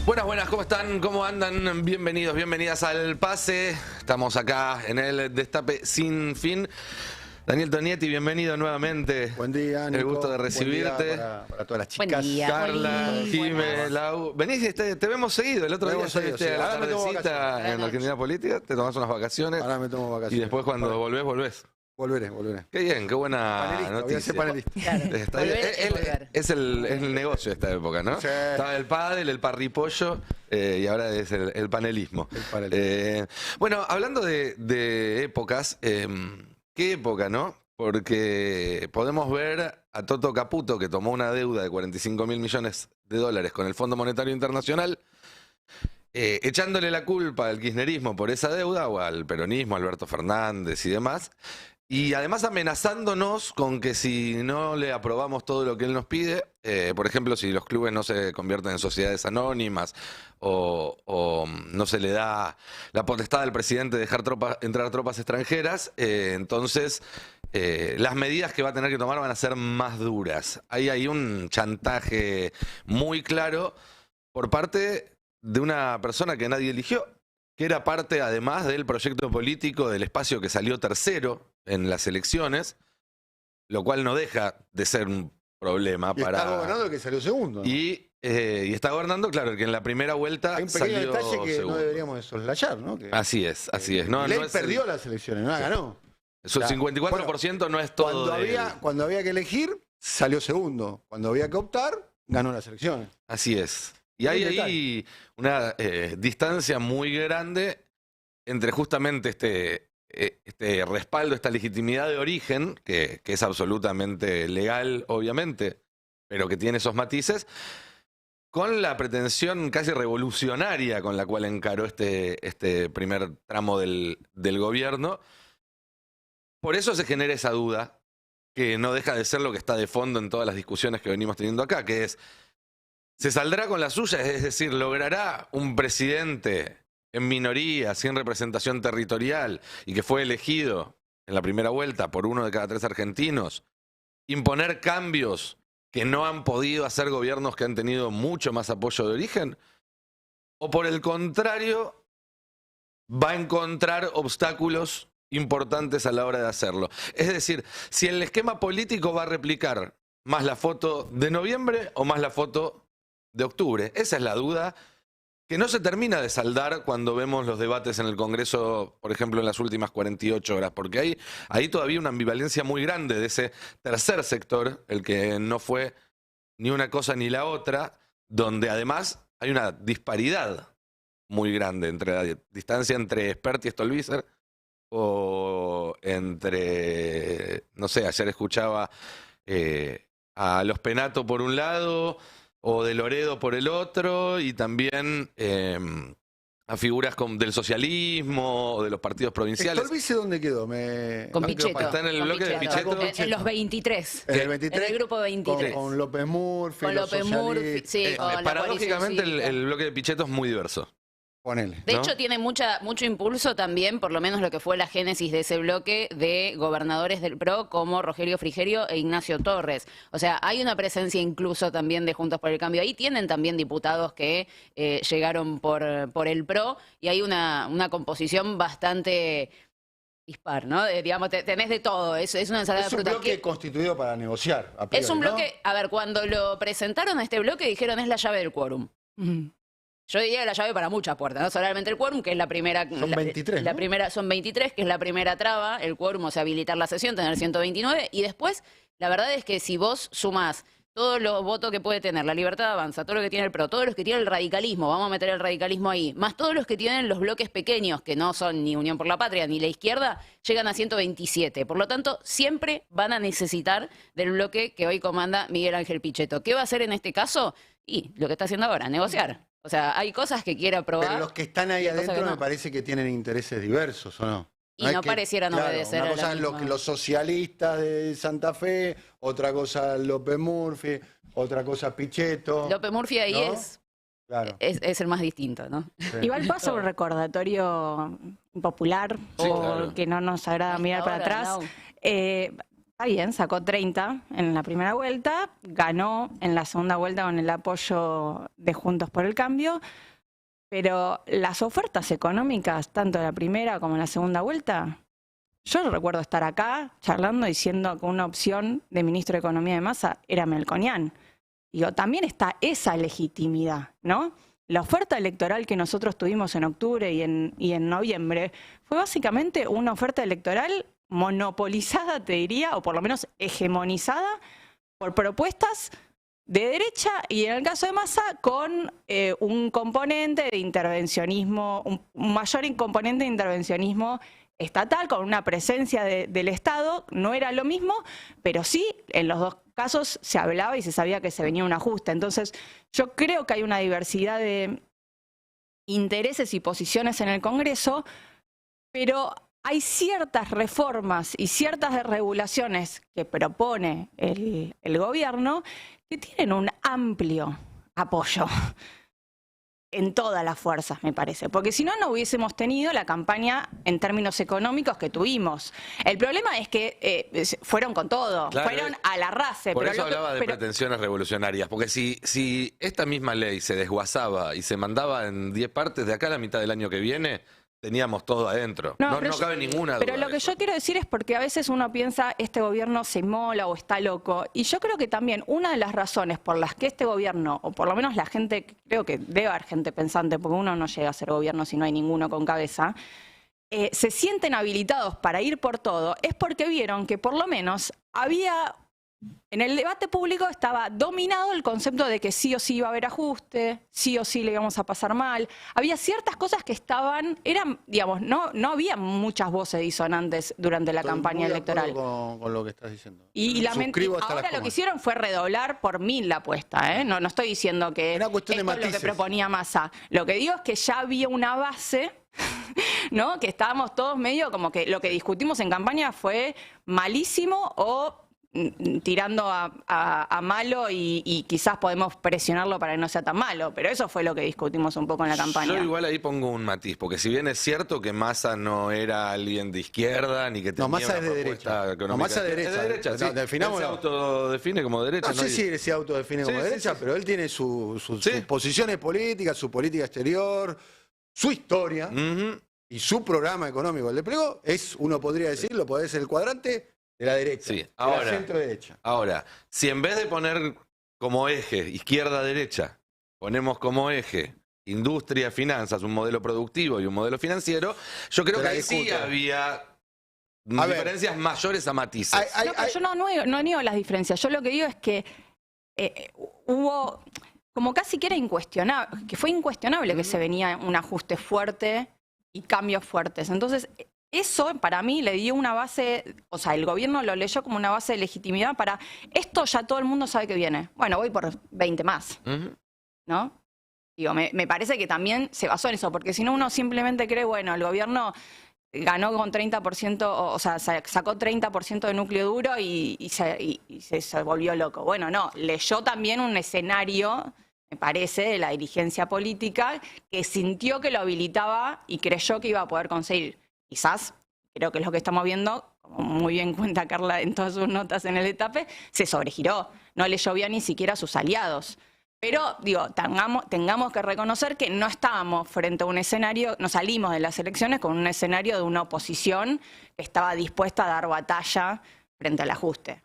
Buenas, buenas, ¿cómo están? ¿Cómo andan? Bienvenidos, bienvenidas al Pase. Estamos acá en el Destape Sin Fin. Daniel Tonietti, bienvenido nuevamente. Buen día, Nico. El gusto de recibirte. Para todas las chicas. Buen día. Carla, Oli, Jimé, Lau. Venís, te vemos seguido. El otro día saliste a la Ahora me tomo tardecita vacaciones. en la Argentina Política, te tomás unas vacaciones Ahora me tomo vacaciones. y después cuando volvés. Volveré. Qué bien, qué buena Panelista, voy a noticia. ser panelista. Claro. Está Volver bien. es volver. Es el negocio de esta época, ¿no? Sí. Estaba el pádel, el parripollo y ahora es el panelismo. El panelismo. Bueno, hablando de épocas, ¿qué época, no? Porque podemos ver a Toto Caputo, que tomó una deuda de 45.000 millones de dólares con el Fondo Monetario Internacional, echándole la culpa al kirchnerismo por esa deuda, o al peronismo, Alberto Fernández y demás, y además amenazándonos con que si no le aprobamos todo lo que él nos pide, por ejemplo, si los clubes no se convierten en sociedades anónimas o no se le da la potestad al presidente de dejar entrar tropas extranjeras, entonces las medidas que va a tener que tomar van a ser más duras. Ahí hay un chantaje muy claro por parte de una persona que nadie eligió, que era parte además del proyecto político del espacio que salió tercero en las elecciones, lo cual no deja de ser un problema Y para... está gobernando el que salió segundo, ¿no? Y está gobernando, claro, el que en la primera vuelta Hay un pequeño salió detalle que segundo. no deberíamos de soslayar, ¿no? Que, Así es. No, Milei no es perdió las elecciones, no la ganó. Su 54% no es todo. Cuando había que elegir, salió segundo. Cuando había que optar, ganó las elecciones. Así es. Y hay ahí una distancia muy grande entre justamente este respaldo, esta legitimidad de origen, que es absolutamente legal, obviamente, pero que tiene esos matices, con la pretensión casi revolucionaria con la cual encaró este primer tramo del gobierno. Por eso se genera esa duda, que no deja de ser lo que está de fondo en todas las discusiones que venimos teniendo acá, que es, ¿se saldrá con la suya? Es decir, ¿logrará un presidente en minoría, sin representación territorial, y que fue elegido en la primera vuelta por 1 de cada 3 argentinos, imponer cambios que no han podido hacer gobiernos que han tenido mucho más apoyo de origen? ¿O por el contrario, va a encontrar obstáculos importantes a la hora de hacerlo? Es decir, si el esquema político va a replicar más la foto de noviembre o más la foto de octubre. Esa es la duda que no se termina de saldar cuando vemos los debates en el Congreso, por ejemplo, en las últimas 48 horas, porque hay ahí todavía una ambivalencia muy grande de ese tercer sector, el que no fue ni una cosa ni la otra, donde además hay una disparidad muy grande entre la distancia entre Espert y Stolbizer, o entre, no sé, ayer escuchaba a Los Penato por un lado, o de Loredo por el otro, y también a figuras del socialismo o de los partidos provinciales. ¿Stolbizer dónde quedó? Con Pichetto. Está en el Con bloque de Pichetto. En los 23. En el 23. En el grupo 23. Con López Murphy. Con los López Murphy, socialistas. sí, con la Paradójicamente coalición cívica. el bloque de Pichetto es muy diverso. Ponele. De ¿no? hecho, tiene mucho impulso también, por lo menos lo que fue la génesis de ese bloque, de gobernadores del PRO como Rogelio Frigerio e Ignacio Torres. O sea, hay una presencia incluso también de Juntos por el Cambio. Ahí tienen también diputados que llegaron por el PRO y hay una composición bastante dispar, ¿no? Digamos, tenés de todo. Es una ensalada Es de un fruta. bloque constituido para negociar. A priori, Es un ¿no? bloque, a ver, cuando lo presentaron a este bloque dijeron es la llave del quórum. Yo diría la llave para muchas puertas, no solamente el quórum, que es la primera... Son 23, la ¿no? primera, son 23, que es la primera traba, el quórum, o sea, habilitar la sesión, tener 129, y después, la verdad es que si vos sumás todos los votos que puede tener la Libertad Avanza, todo lo que tiene el PRO, todos los que tiene el radicalismo, vamos a meter el radicalismo ahí, más todos los que tienen los bloques pequeños, que no son ni Unión por la Patria ni la izquierda, llegan a 127. Por lo tanto, siempre van a necesitar del bloque que hoy comanda Miguel Ángel Pichetto. ¿Qué va a hacer en este caso? Y lo que está haciendo ahora, negociar. O sea, hay cosas que quiere aprobar. Pero los que están ahí y hay cosas adentro que me no. parece que tienen intereses diversos, ¿o no? Y no parecieran obedecer Una a la cosa misma. los socialistas de Santa Fe, otra cosa López Murphy, otra cosa Pichetto. López Murphy ahí ¿no? Claro. es el más distinto, ¿no? Sí. Igual pasa un recordatorio popular Sí, o claro. que no nos agrada mirar para Ahora, atrás. no. Está bien, sacó 30 en la primera vuelta, ganó en la segunda vuelta con el apoyo de Juntos por el Cambio, pero las ofertas económicas, tanto en la primera como en la segunda vuelta, yo recuerdo estar acá charlando diciendo que una opción de ministro de Economía de Massa era Melconian. Digo, también está esa legitimidad, ¿no? La oferta electoral que nosotros tuvimos en octubre y en noviembre fue básicamente una oferta electoral monopolizada, te diría, o por lo menos hegemonizada por propuestas de derecha y en el caso de Massa con un componente de intervencionismo, un mayor componente de intervencionismo estatal, con una presencia del Estado. No era lo mismo, pero sí, en los dos casos se hablaba y se sabía que se venía un ajuste. Entonces, yo creo que hay una diversidad de intereses y posiciones en el Congreso, pero hay ciertas reformas y ciertas regulaciones que propone el gobierno que tienen un amplio apoyo en todas las fuerzas, me parece. Porque si no, no hubiésemos tenido la campaña en términos económicos que tuvimos. El problema es que fueron con todo, Claro, fueron a la raza. Por pero eso hablaba de pretensiones revolucionarias, porque si esta misma ley se desguazaba y se mandaba en 10 partes, de acá a la mitad del año que viene, teníamos todo adentro. No cabe ninguna duda. Pero lo de que eso. yo quiero decir es porque a veces uno piensa este gobierno se mola o está loco. Y yo creo que también una de las razones por las que este gobierno, o por lo menos la gente, creo que debe haber gente pensante, porque uno no llega a ser gobierno si no hay ninguno con cabeza, se sienten habilitados para ir por todo, es porque vieron que por lo menos había... En el debate público estaba dominado el concepto de que sí o sí iba a haber ajuste, sí o sí le íbamos a pasar mal. Había ciertas cosas que eran, digamos, no había muchas voces disonantes durante la campaña electoral. Con lo que estás diciendo. Y Suscribo hasta ahora las lo que comas. hicieron fue redoblar por 1000 la apuesta, ¿eh? No estoy diciendo que Era cuestión de esto es lo que matices. proponía Massa. Lo que digo es que ya había una base, ¿no? Que estábamos todos medio como que lo que discutimos en campaña fue malísimo o tirando a malo y quizás podemos presionarlo para que no sea tan malo, pero eso fue lo que discutimos un poco en la campaña. Yo igual ahí pongo un matiz, porque si bien es cierto que Massa no era alguien de izquierda, ni que tenía Massa una es de propuesta derecha. económica. No, Massa es de derecha. Es de derecha, No, sí. definámoslo. Él se autodefine como derecha. No sé hay- si él se autodefine como Sí, derecha, sí. pero él tiene sus Sí. posiciones políticas, su política exterior, su historia Ujú. y su programa económico. El de Pliego es, uno podría decirlo, podría ser el cuadrante de la derecha, Sí, de ahora. la centro-derecha. Ahora, si en vez de poner como eje izquierda-derecha, ponemos como eje industria, finanzas, un modelo productivo y un modelo financiero, yo creo Te que la ahí sí discuto. había ver. diferencias mayores a matices. Hay- No, pero yo no niego las diferencias. Yo lo que digo es que hubo como casi que era incuestionable, que fue incuestionable que se venía un ajuste fuerte y cambios fuertes. Entonces, eso para mí le dio una base, o sea, el gobierno lo leyó como una base de legitimidad para esto ya todo el mundo sabe que viene. Bueno, voy por 20 más, Ujú. ¿no? Digo, me parece que también se basó en eso, porque si no uno simplemente cree, bueno, el gobierno ganó con 30%, o sea, sacó 30% de núcleo duro y se volvió loco. Bueno, no, leyó también un escenario, me parece, de la dirigencia política que sintió que lo habilitaba y creyó que iba a poder conseguir. Quizás, creo que es lo que estamos viendo, como muy bien cuenta Carla en todas sus notas en el etape, se sobregiró, no leyó bien ni siquiera a sus aliados. Pero, digo, tengamos que reconocer que no estábamos frente a un escenario, no salimos de las elecciones con un escenario de una oposición que estaba dispuesta a dar batalla frente al ajuste.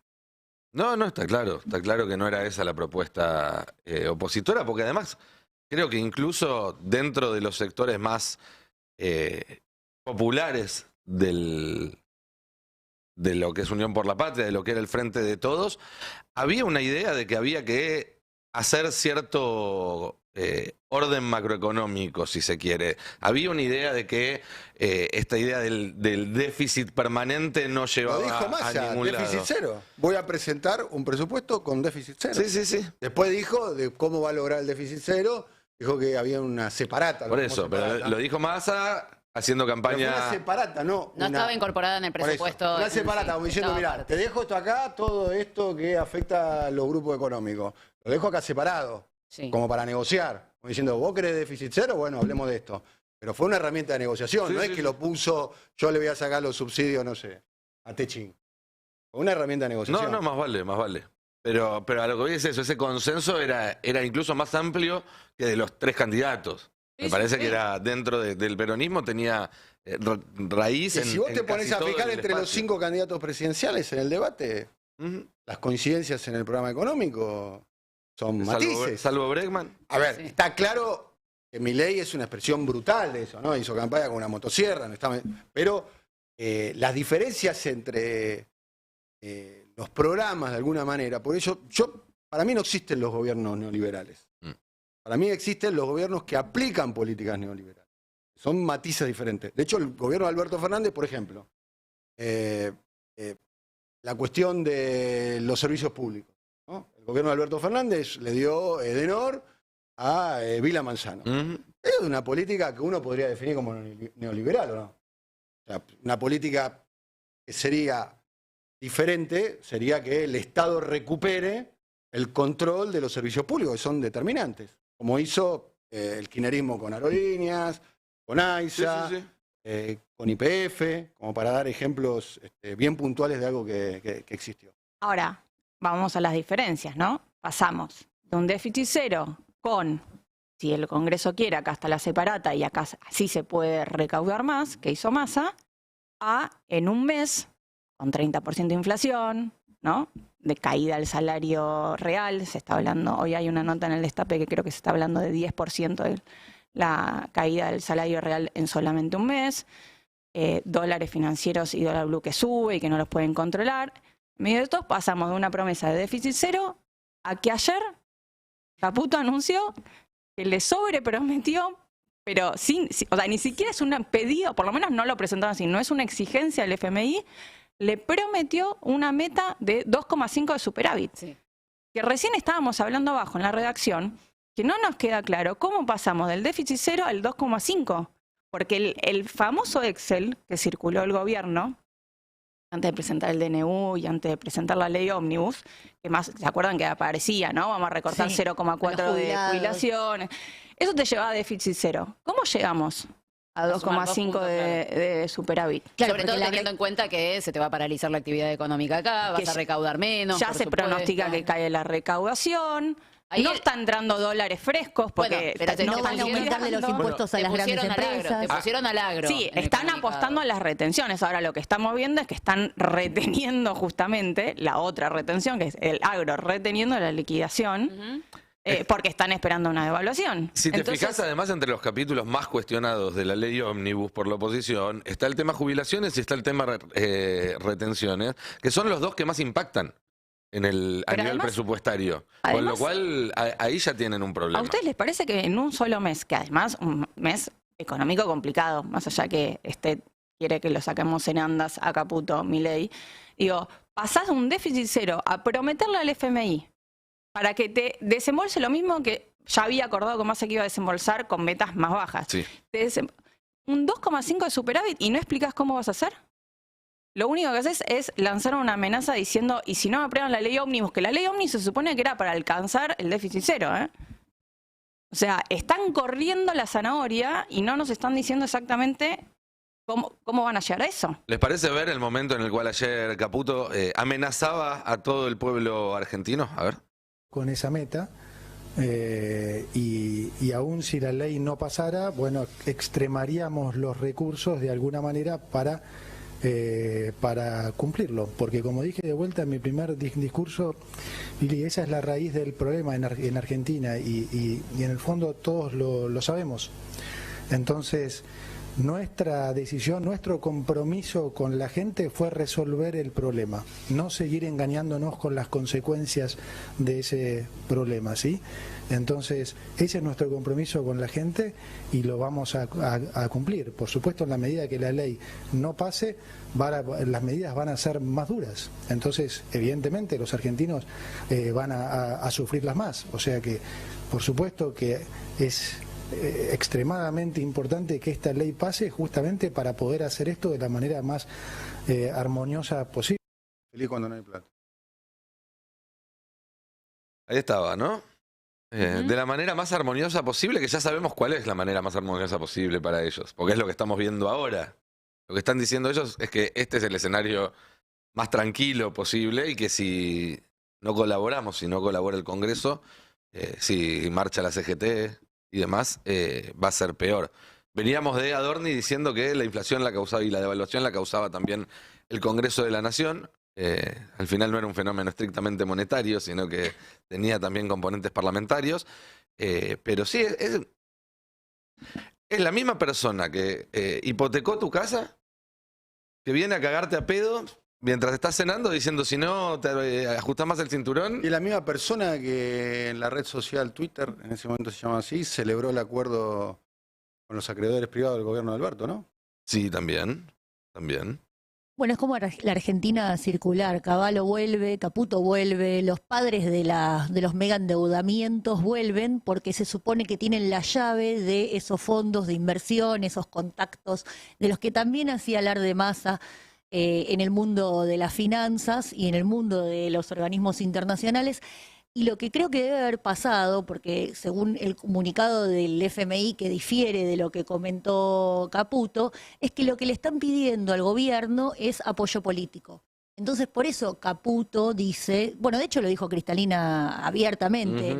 No, está claro que no era esa la propuesta opositora, porque además creo que incluso dentro de los sectores más populares de lo que es Unión por la Patria, de lo que era el Frente de Todos, había una idea de que había que hacer cierto orden macroeconómico, si se quiere. Había una idea de que esta idea del déficit permanente no Lo llevaba dijo a Massa, ningún déficit lado. cero. Voy a presentar un presupuesto con déficit cero. Sí. Después dijo de cómo va a lograr el déficit cero, dijo que había una separata. Por ¿no? eso, Como pero separata. lo dijo Massa haciendo Pero fue campaña. una separata, no. No una- estaba incorporada en el por eso, presupuesto. Una separata, como diciendo, Estaba mira, aparte. te dejo esto acá, todo esto que afecta a los grupos económicos. Lo dejo acá separado, Sí. como para negociar. Como diciendo, ¿vos querés déficit cero? Bueno, hablemos de esto. Pero fue una herramienta de negociación, Sí, no sí, es que sí. lo puso, yo le voy a sacar los subsidios, no sé, a Techín. Una herramienta de negociación. No, más vale, más vale. Pero a lo que voy es eso, ese consenso era incluso más amplio que de los 3 candidatos. Me parece que era dentro del peronismo, tenía raíz en Si vos te en pones casi a todo fijar el entre los espacio. 5 candidatos presidenciales en el debate, las coincidencias en el programa económico son matices. Salvo Bregman. A ver, Sí. está claro que Milei es una expresión brutal de eso, ¿no? Hizo campaña con una motosierra, no estaba- pero las diferencias entre los programas, de alguna manera, por eso, para mí no existen los gobiernos neoliberales. Para mí existen los gobiernos que aplican políticas neoliberales. Son matices diferentes. De hecho, el gobierno de Alberto Fernández, por ejemplo, la cuestión de los servicios públicos, ¿no? El gobierno de Alberto Fernández le dio Edenor a Vila Manzano. Es una política que uno podría definir como neoliberal, ¿o no? O sea, una política que sería diferente sería que el Estado recupere el control de los servicios públicos, que son determinantes, como hizo el kirchnerismo con aerolíneas, con AISA, Sí. con YPF, como para dar ejemplos bien puntuales de algo que existió. Ahora, vamos a las diferencias, ¿no? Pasamos de un déficit cero con, si el Congreso quiere, acá está la separata y acá sí se puede recaudar más, que hizo Massa, a en un mes, con 30% de inflación, ¿no? De caída del salario real, se está hablando, hoy hay una nota en el Destape que creo que se está hablando de 10% de la caída del salario real en solamente un mes, dólares financieros y dólar blue que sube y que no los pueden controlar. En medio de esto pasamos de una promesa de déficit cero a que ayer Caputo anunció que le sobreprometió, pero o sea, ni siquiera es un pedido, por lo menos no lo presentaron así, no es una exigencia del FMI, le prometió una meta de 2,5 de superávit. Sí. Que recién estábamos hablando abajo en la redacción, que no nos queda claro cómo pasamos del déficit cero al 2,5. Porque el famoso Excel que circuló el gobierno, antes de presentar el DNU y antes de presentar la ley ómnibus, que más, ¿se acuerdan que aparecía, no? Vamos a recortar Sí, 0,4 los de jubilados. jubilaciones. Eso te llevaba a déficit cero. ¿Cómo llegamos a A sumar 2 2,5 puntos, de superávit? Claro, Sobre porque todo la teniendo en cuenta que se te va a paralizar la actividad económica acá, vas Que a recaudar menos. Ya por se supuesto. pronostica que cae la recaudación. Ahí no el- está entrando dólares frescos porque Bueno, pero te no te van a pusieron- aumentarle los liquidando. impuestos a Te las grandes pusieron al agro, empresas. te pusieron al agro. Sí, en el están comunicado. apostando a las retenciones. Ahora lo que estamos viendo es que están reteniendo justamente la otra retención, que es el agro reteniendo la liquidación, Ujú. porque están esperando una devaluación. Si te Entonces, fijas, además, entre los capítulos más cuestionados de la ley ómnibus por la oposición, está el tema jubilaciones y está el tema retenciones, que son los dos que más impactan a Pero nivel además- presupuestario. Con lo además- cual, ahí ya tienen un problema. ¿a ustedes les parece que en un solo mes, que además un mes económico complicado, más allá que quiere que lo saquemos en andas a Caputo, Milei, digo, pasás de un déficit cero a prometerle al FMI para que te desembolse lo mismo que ya había acordado con Massa que iba a desembolsar con metas más bajas? Sí. Un 2,5 de superávit y no explicas cómo vas a hacer. Lo único que haces es lanzar una amenaza diciendo, y si no aprueban la ley ómnibus, que la ley ómnibus se supone que era para alcanzar el déficit cero, ¿eh? O sea, están corriendo la zanahoria y no nos están diciendo exactamente cómo van a llegar a eso. ¿Les parece ver el momento en el cual ayer Caputo amenazaba a todo el pueblo argentino? A ver. Con esa meta y aún si la ley no pasara, bueno, extremaríamos los recursos de alguna manera para cumplirlo, porque como dije de vuelta en mi primer discurso, Lili, esa es la raíz del problema en Argentina y en el fondo todos lo sabemos. Entonces, nuestra decisión, nuestro compromiso con la gente fue resolver el problema, no seguir engañándonos con las consecuencias de ese problema, ¿sí? Entonces, ese es nuestro compromiso con la gente y lo vamos a cumplir. Por supuesto, en la medida que la ley no pase, las medidas van a ser más duras. Entonces, evidentemente, los argentinos van a sufrirlas más. O sea que, por supuesto que es extremadamente importante que esta ley pase justamente para poder hacer esto de la manera más armoniosa posible. Feliz cuando no hay plata. Ahí estaba, ¿no? De la manera más armoniosa posible, que ya sabemos cuál es la manera más armoniosa posible para ellos, porque es lo que estamos viendo ahora. Lo que están diciendo ellos es que este es el escenario más tranquilo posible y que si no colaboramos, si no colabora el Congreso, si marcha la CGT y demás, va a ser peor. Veníamos de Adorni diciendo que la inflación la causaba y la devaluación la causaba también el Congreso de la Nación. Al final no era un fenómeno estrictamente monetario, sino que tenía también componentes parlamentarios. Pero sí, es la misma persona que hipotecó tu casa, que viene a cagarte a pedo mientras estás cenando diciendo si no te ajustás más el cinturón. Y la misma persona que en la red social Twitter, en ese momento se llamaba así, celebró el acuerdo con los acreedores privados del gobierno de Alberto, ¿no? Sí, también. Bueno, es como la Argentina circular. Cavallo vuelve, Caputo vuelve, los padres de los mega endeudamientos vuelven porque se supone que tienen la llave de esos fondos de inversión, esos contactos de los que también hacía alarde Massa en el mundo de las finanzas y en el mundo de los organismos internacionales. Y lo que creo que debe haber pasado, porque según el comunicado del FMI que difiere de lo que comentó Caputo, es que lo que le están pidiendo al gobierno es apoyo político. Entonces, por eso Caputo dice, bueno, de hecho lo dijo Cristalina abiertamente,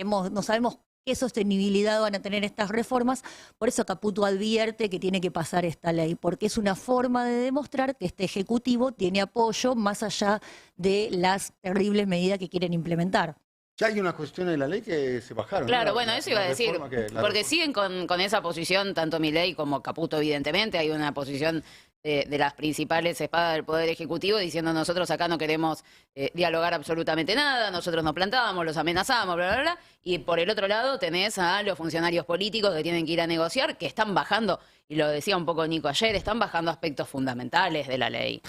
no sabemos qué sostenibilidad van a tener estas reformas, por eso Caputo advierte que tiene que pasar esta ley, porque es una forma de demostrar que este Ejecutivo tiene apoyo más allá de las terribles medidas que quieren implementar. Ya hay unas cuestiones de la ley que se bajaron. Claro, ¿no? bueno, eso iba a decir, porque siguen con esa posición, tanto Milei como Caputo, evidentemente, hay una posición de las principales espadas del Poder Ejecutivo diciendo nosotros acá no queremos dialogar absolutamente nada, nosotros nos plantábamos, los amenazamos, bla, bla, bla, y por el otro lado tenés a los funcionarios políticos que tienen que ir a negociar, que están bajando, y lo decía un poco Nico ayer, están bajando aspectos fundamentales de la ley.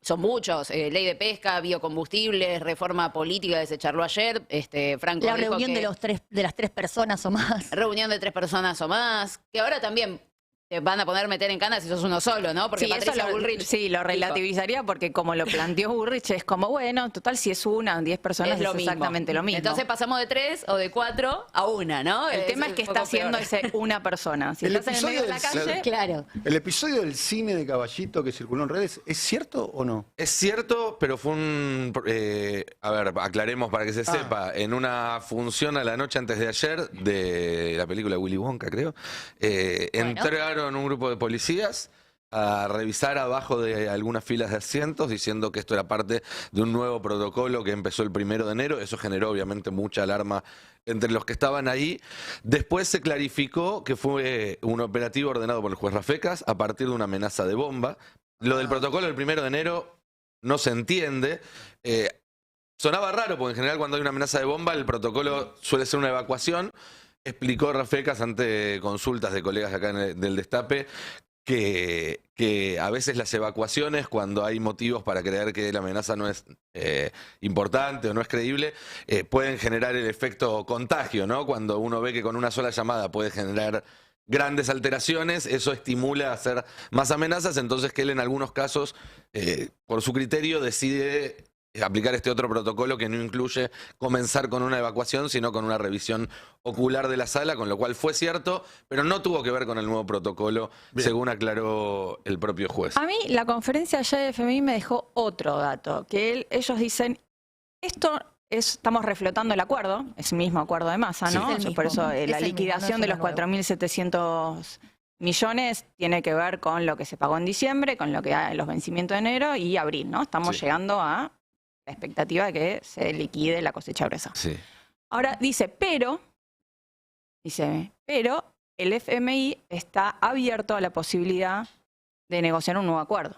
Son muchos, ley de pesca, biocombustibles, reforma política que se charló ayer. Franco la dijo reunión de las tres personas o más. Reunión de 3 personas o más, que ahora también te van a poder meter en cana si sos uno solo, ¿no? Porque Sí, Patricia Bullrich sí, lo relativizaría porque como lo planteó Bullrich es como, bueno, total, si es una, 10 personas es exactamente lo mismo. Entonces pasamos de 3 o de 4 a 1, ¿no? El tema es que está haciendo ese una persona. Si El estás en el medio de la episodio calle, Claro. ¿El episodio del cine de Caballito que circuló en redes es cierto o no? Es cierto, pero fue un... a ver, aclaremos para que se sepa. En una función a la noche antes de ayer de la película Willy Wonka, creo, entraron un grupo de policías a revisar abajo de algunas filas de asientos diciendo que esto era parte de un nuevo protocolo que empezó el 1 de enero. Eso generó obviamente mucha alarma entre los que estaban ahí. Después se clarificó que fue un operativo ordenado por el juez Rafecas a partir de una amenaza de bomba. Lo del protocolo del 1 de enero no se entiende. Sonaba raro porque en general cuando hay una amenaza de bomba el protocolo suele ser una evacuación. Explicó Rafecas ante consultas de colegas de acá del Destape que a veces las evacuaciones, cuando hay motivos para creer que la amenaza no es importante o no es creíble, pueden generar el efecto contagio, ¿no? Cuando uno ve que con una sola llamada puede generar grandes alteraciones, eso estimula a hacer más amenazas, entonces que él en algunos casos, por su criterio, decide aplicar este otro protocolo que no incluye comenzar con una evacuación, sino con una revisión ocular de la sala, con lo cual fue cierto, pero no tuvo que ver con el nuevo protocolo, según aclaró el propio juez. a mí la conferencia ayer de FMI me dejó otro dato, que ellos dicen, estamos reflotando el acuerdo, es el mismo acuerdo de Massa, ¿no? Sí, Por eso es la el liquidación mismo, no de es los uno 4.700 millones tiene que ver con lo que se pagó en diciembre, con lo que hay los vencimientos de enero y abril, ¿no? Estamos llegando a la expectativa de que se liquide la cosecha gruesa. Sí. Ahora dice, pero el FMI está abierto a la posibilidad de negociar un nuevo acuerdo.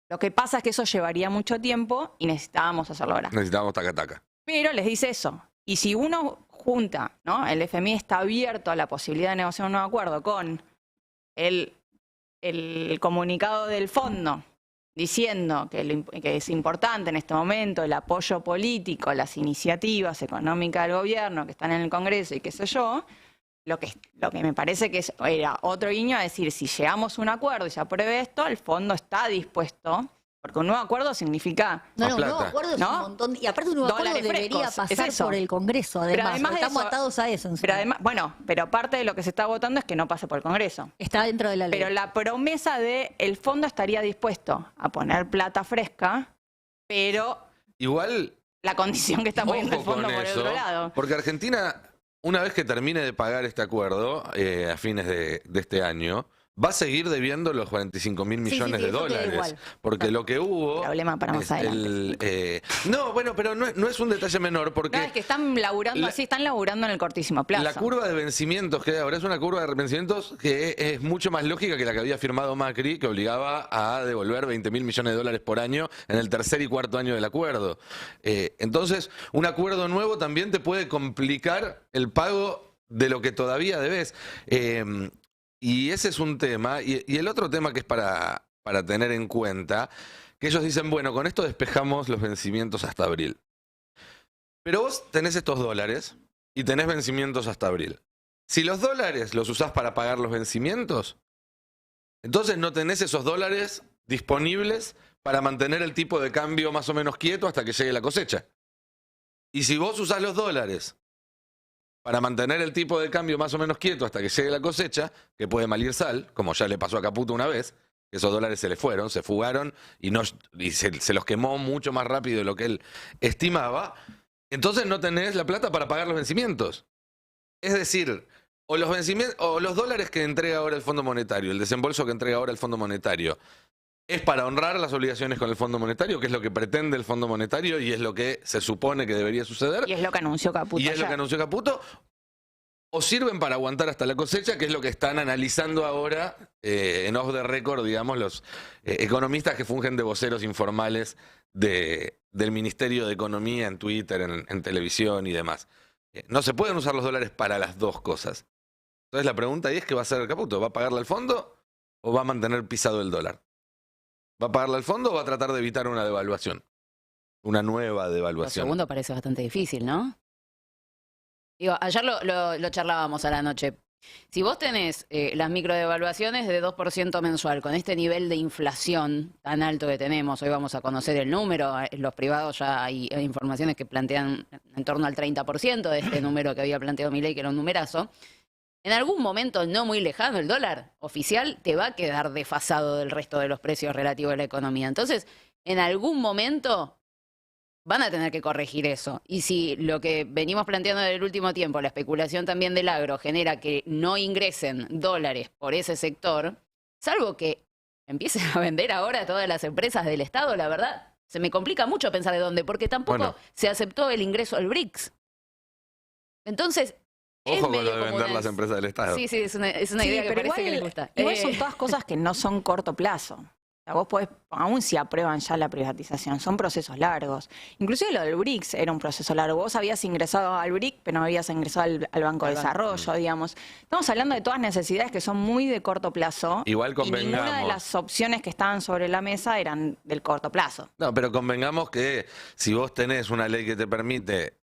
Lo que pasa es que eso llevaría mucho tiempo y necesitábamos hacerlo ahora. Necesitamos taca-taca. Pero les dice eso. Y si uno junta, ¿no? El FMI está abierto a la posibilidad de negociar un nuevo acuerdo con el comunicado del fondo diciendo que es importante en este momento el apoyo político, las iniciativas económicas del gobierno que están en el Congreso y qué sé yo, lo que me parece que era otro guiño a decir, si llegamos a un acuerdo y se apruebe esto, el fondo está dispuesto Porque un nuevo acuerdo significa... No, Más un nuevo plata. acuerdo es ¿No? un montón. Y aparte un nuevo acuerdo Dólares debería frescos, es pasar eso. por el Congreso, Pero además. además de Estamos eso- atados a eso. Pero además, bueno, pero parte de lo que se está votando es que no pase por el Congreso. Está dentro de la ley. Pero la promesa de el fondo estaría dispuesto a poner plata fresca, pero Igual, la condición que está poniendo el ojo fondo con por el eso, otro lado. porque Argentina, una vez que termine de pagar este acuerdo a fines de este año, va a seguir debiendo los 45.000 Sí, sí, millones sí, de eso queda dólares. igual. Porque lo que hubo... Problema para más es adelante. no, bueno, pero no es un detalle menor, porque... No, es que están laburando así, están laburando en el cortísimo plazo. La curva de vencimientos que hay ahora es una curva de vencimientos que es mucho más lógica que la que había firmado Macri, que obligaba a devolver 20.000 millones de dólares por año en el tercer y cuarto año del acuerdo. Entonces, un acuerdo nuevo también te puede complicar el pago de lo que todavía debes. Y ese es un tema. Y el otro tema que es para tener en cuenta, que ellos dicen, bueno, con esto despejamos los vencimientos hasta abril. Pero vos tenés estos dólares y tenés vencimientos hasta abril. Si los dólares los usás para pagar los vencimientos, entonces no tenés esos dólares disponibles para mantener el tipo de cambio más o menos quieto hasta que llegue la cosecha. Y si vos usás los dólares para mantener el tipo de cambio más o menos quieto hasta que llegue la cosecha, que puede malir sal, como ya le pasó a Caputo una vez, que esos dólares se le fueron, se fugaron y se los quemó mucho más rápido de lo que él estimaba, entonces no tenés la plata para pagar los vencimientos. Es decir, o los dólares que entrega ahora el Fondo Monetario, el desembolso que entrega ahora el Fondo Monetario, es para honrar las obligaciones con el Fondo Monetario, que es lo que pretende el Fondo Monetario y es lo que se supone que debería suceder. Y es lo que anunció Caputo. Y es lo que anunció Caputo. O sirven para aguantar hasta la cosecha, que es lo que están analizando ahora en off the record, digamos, los economistas que fungen de voceros informales del Ministerio de Economía en Twitter, en televisión y demás. No se pueden usar los dólares para las dos cosas. Entonces la pregunta ahí es ¿qué va a hacer Caputo? ¿Va a pagarle al fondo o va a mantener pisado el dólar? ¿Va a pagarle al fondo o va a tratar de evitar una devaluación? Una nueva Lo devaluación. segundo parece bastante difícil, ¿no? Digo, ayer lo charlábamos a la noche. Si vos tenés las microdevaluaciones de 2% mensual, con este nivel de inflación tan alto que tenemos, hoy vamos a conocer el número, en los privados ya hay informaciones que plantean en torno al 30% de este número que había planteado Milei, que era un numerazo, en algún momento no muy lejano el dólar oficial te va a quedar desfasado del resto de los precios relativos a la economía. Entonces, en algún momento van a tener que corregir eso. Y si lo que venimos planteando en el último tiempo, la especulación también del agro, genera que no ingresen dólares por ese sector, salvo que empiecen a vender ahora todas las empresas del Estado, la verdad, se me complica mucho pensar de dónde, porque tampoco Bueno. se aceptó el ingreso al BRICS. Entonces, es Ojo con medio lo de como vender una- las empresas del Estado. Sí, es una Sí, idea que pero parece que les gusta. igual son todas cosas que no son corto plazo. O sea, vos podés, aún si aprueban ya la privatización, son procesos largos. Inclusive lo del BRICS era un proceso largo. Vos habías ingresado al BRIC, pero no habías ingresado al Banco de Desarrollo, digamos. Estamos hablando de todas necesidades que son muy de corto plazo. Igual Y ninguna de convengamos. las opciones que estaban sobre la mesa eran del corto plazo. No, pero convengamos que si vos tenés una ley que te permite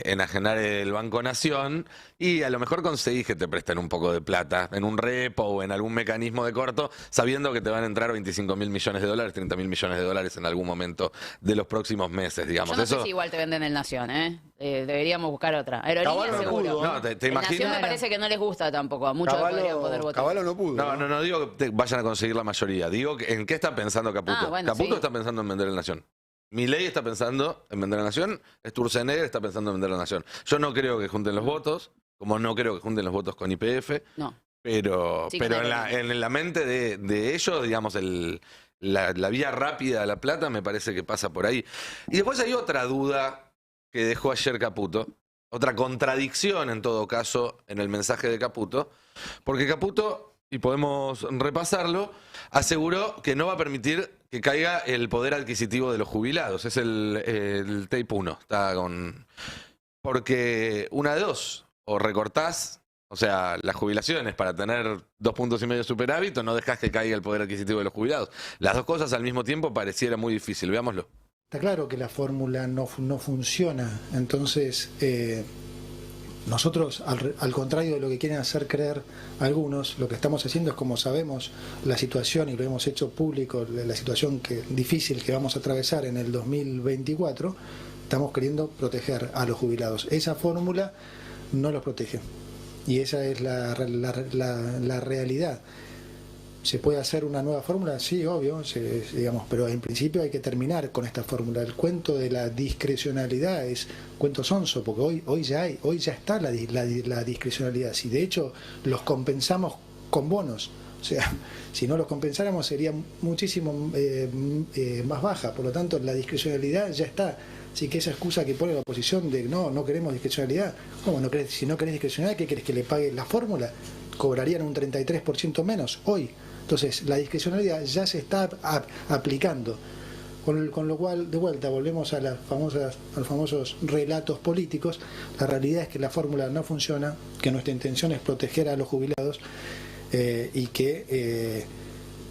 enajenar el Banco Nación y a lo mejor conseguís que te presten un poco de plata en un repo o en algún mecanismo de corto, sabiendo que te van a entrar 25.000 millones de dólares, 30.000 millones de dólares en algún momento de los próximos meses, digamos. Yo no Eso, sé si igual te venden el Nación, ¿eh? Deberíamos buscar otra. Aerolínea Caballo no seguro. pudo, no, te El Nación imaginas. me parece que no les gusta tampoco. A muchos podrían poder votar. Caballo no pudo. No digo que vayan a conseguir la mayoría. Digo que en qué está pensando Caputo. Ah, bueno, Caputo sí. está pensando en vender la Nación. Milei está pensando en vender la Nación. Sturzenegger está pensando en vender la Nación. Yo no creo que junten los votos, como no creo que junten los votos con YPF, No. pero Sí, pero claro. en la mente de ellos, digamos, la vía rápida a la plata me parece que pasa por ahí. Y después hay otra duda que dejó ayer Caputo, otra contradicción en todo caso en el mensaje de Caputo, porque Caputo, y podemos repasarlo, aseguró que no va a permitir que caiga el poder adquisitivo de los jubilados. Es el tape 1. Está con... Porque una de dos, o recortás, o sea, las jubilaciones para tener 2,5 puntos de superávit, o no dejás que caiga el poder adquisitivo de los jubilados. Las dos cosas al mismo tiempo pareciera muy difícil. Veámoslo. Está claro que la fórmula no funciona, entonces Nosotros, al contrario de lo que quieren hacer creer algunos, lo que estamos haciendo es, como sabemos la situación y lo hemos hecho público, la situación difícil que vamos a atravesar en el 2024, estamos queriendo proteger a los jubilados. Esa fórmula no los protege y esa es la realidad. ¿Se puede hacer una nueva fórmula? Sí, obvio, digamos, pero en principio hay que terminar con esta fórmula. El cuento de la discrecionalidad es cuento sonso, porque hoy ya está la discrecionalidad. Si de hecho los compensamos con bonos, o sea, si no los compensáramos sería muchísimo más baja. Por lo tanto, la discrecionalidad ya está. Así que esa excusa que pone la oposición de no queremos discrecionalidad, ¿cómo no querés? Si no querés discrecionalidad, ¿qué querés que le pague la fórmula? Cobrarían un 33% menos hoy. Entonces, la discrecionalidad ya se está aplicando, con lo cual, de vuelta, volvemos a los famosos relatos políticos. La realidad es que la fórmula no funciona, que nuestra intención es proteger a los jubilados y que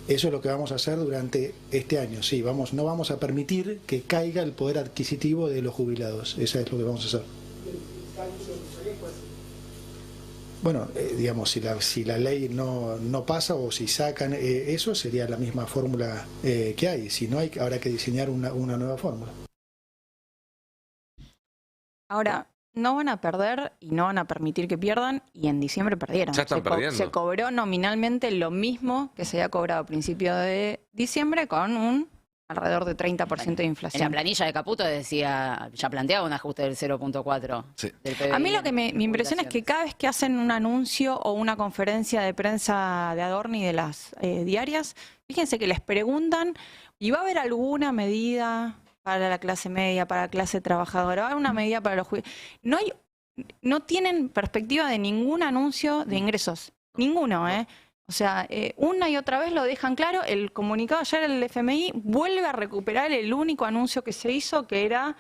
eso es lo que vamos a hacer durante este año. Sí, no vamos a permitir que caiga el poder adquisitivo de los jubilados. Eso es lo que vamos a hacer. Bueno, digamos, si la ley no pasa o si sacan eso, sería la misma fórmula que hay. Si no, habrá que diseñar una nueva fórmula. Ahora, no van a perder y no van a permitir que pierdan, y en diciembre perdieron. Ya están perdiendo. Se cobró nominalmente lo mismo que se había cobrado a principios de diciembre, con un alrededor de 30% de inflación. En la planilla de Caputo decía, ya planteaba un ajuste del 0.4 Sí. del PBI. A mí lo que me impresiona es que cada vez que hacen un anuncio o una conferencia de prensa de Adorni de las diarias, fíjense que les preguntan, ¿y va a haber alguna medida para la clase media, para la clase trabajadora? ¿Va a haber una medida para los jubilados? No tienen perspectiva de ningún anuncio de ingresos. Ninguno, ¿eh? O sea, una y otra vez lo dejan claro. El comunicado ayer del FMI vuelve a recuperar el único anuncio que se hizo, que era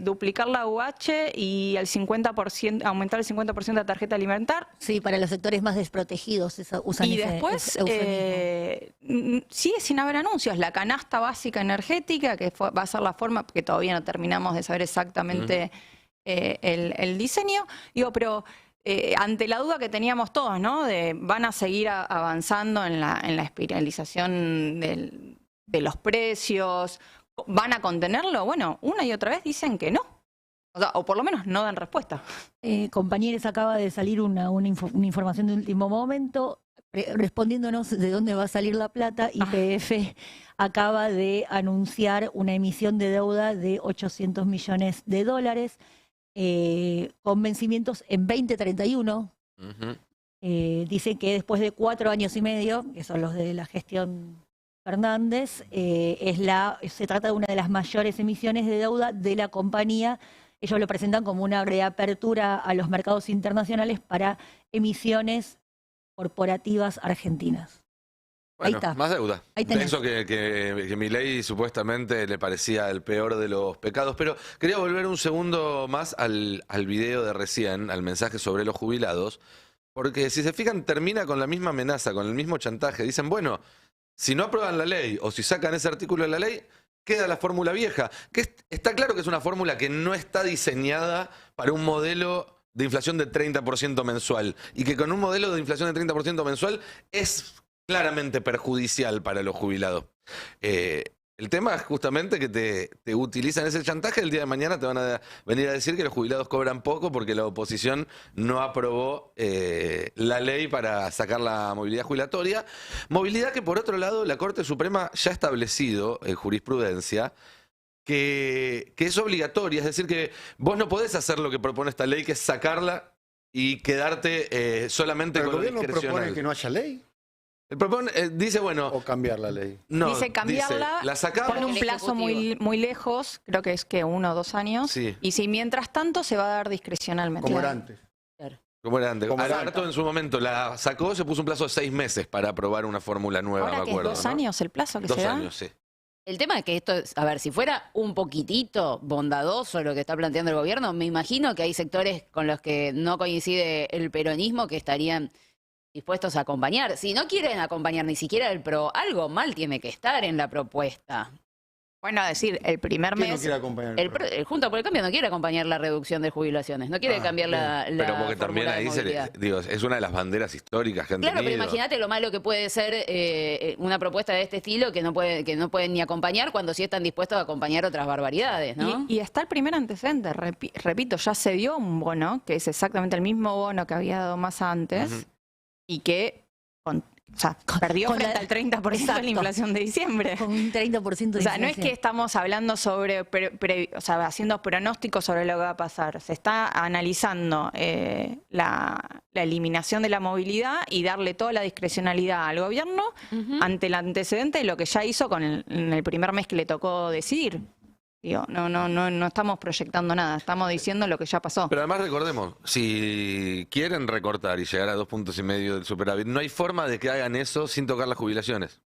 duplicar la UH y el 50%, aumentar el 50% de la tarjeta alimentar. Sí, para los sectores más desprotegidos usan Y ese después eufemismo. sigue sin haber anuncios. La canasta básica energética, que va a ser la forma, porque todavía no terminamos de saber exactamente el diseño. Digo, pero ante la duda que teníamos todos, ¿no? De van a seguir avanzando en la espiralización de los precios, ¿van a contenerlo? Bueno, una y otra vez dicen que no. O sea, o por lo menos no dan respuesta. Compañeros, acaba de salir una información de último momento respondiéndonos de dónde va a salir la plata. YPF acaba de anunciar una emisión de deuda de $800 millones, con vencimientos en 2031. Dicen que después de 4 años y medio, que son los de la gestión Fernández, se trata de una de las mayores emisiones de deuda de la compañía. Ellos lo presentan como una reapertura a los mercados internacionales para emisiones corporativas argentinas. Bueno, Ahí está. más deuda. Ahí De tenés. eso que Milei supuestamente le parecía el peor de los pecados. Pero quería volver un segundo más al video de recién, al mensaje sobre los jubilados. Porque si se fijan, termina con la misma amenaza, con el mismo chantaje. Dicen, bueno, si no aprueban la ley o si sacan ese artículo de la ley, queda la fórmula vieja. Que está claro que es una fórmula que no está diseñada para un modelo de inflación de 30% mensual. Y que con un modelo de inflación de 30% mensual es claramente perjudicial para los jubilados. El tema es justamente que te utilizan ese chantaje. El día de mañana te van a venir a decir que los jubilados cobran poco porque la oposición no aprobó la ley para sacar la movilidad jubilatoria. Movilidad que, por otro lado, la Corte Suprema ya ha establecido en jurisprudencia que es obligatoria. Es decir, que vos no podés hacer lo que propone esta ley, que es sacarla y quedarte solamente ¿Pero con el lo gobierno discrecional. propone que no haya ley Dice, bueno, o cambiar la ley? no, Dice cambiarla, la sacamos. pone un plazo muy lejos, creo que es que 1 o 2 años, Sí. y si mientras tanto se va a dar discrecionalmente. Como era antes. Como era antes. Como era Alberto en su momento la sacó, se puso un plazo de 6 meses para aprobar una fórmula nueva, Ahora me que es acuerdo. 2 ¿no? años el plazo que 2 se da. años, sí. El tema es que esto es, a ver, si fuera un poquitito bondadoso lo que está planteando el gobierno, me imagino que hay sectores con los que no coincide el peronismo que estarían dispuestos a acompañar. Si no quieren acompañar ni siquiera el PRO, algo mal tiene que estar en la propuesta. Bueno, decir, el primer ¿Quién no mes... quiere acompañar El Junta por el Cambio no quiere acompañar la reducción de jubilaciones, no quiere cambiar la Pero porque también fórmula de ahí movilidad. digo, es una de las banderas históricas que han Claro, pero tenido. imagínate lo malo que puede ser una propuesta de este estilo que no pueden ni acompañar cuando sí están dispuestos a acompañar otras barbaridades, ¿no? Y está el primer antecedente, repito, ya se dio un bono, que es exactamente el mismo bono que había dado más antes, y que perdió con frente la- al 30% de Exacto. la inflación de diciembre. Con un 30% de O sea, no es que inflación. estamos hablando sobre, haciendo pronósticos sobre lo que va a pasar. Se está analizando la eliminación de la movilidad y darle toda la discrecionalidad al gobierno ante el antecedente de lo que ya hizo en el primer mes que le tocó decidir. Digo, no estamos proyectando nada, estamos diciendo lo que ya pasó. Pero además recordemos, si quieren recortar y llegar a 2,5 puntos del superávit, no hay forma de que hagan eso sin tocar las jubilaciones.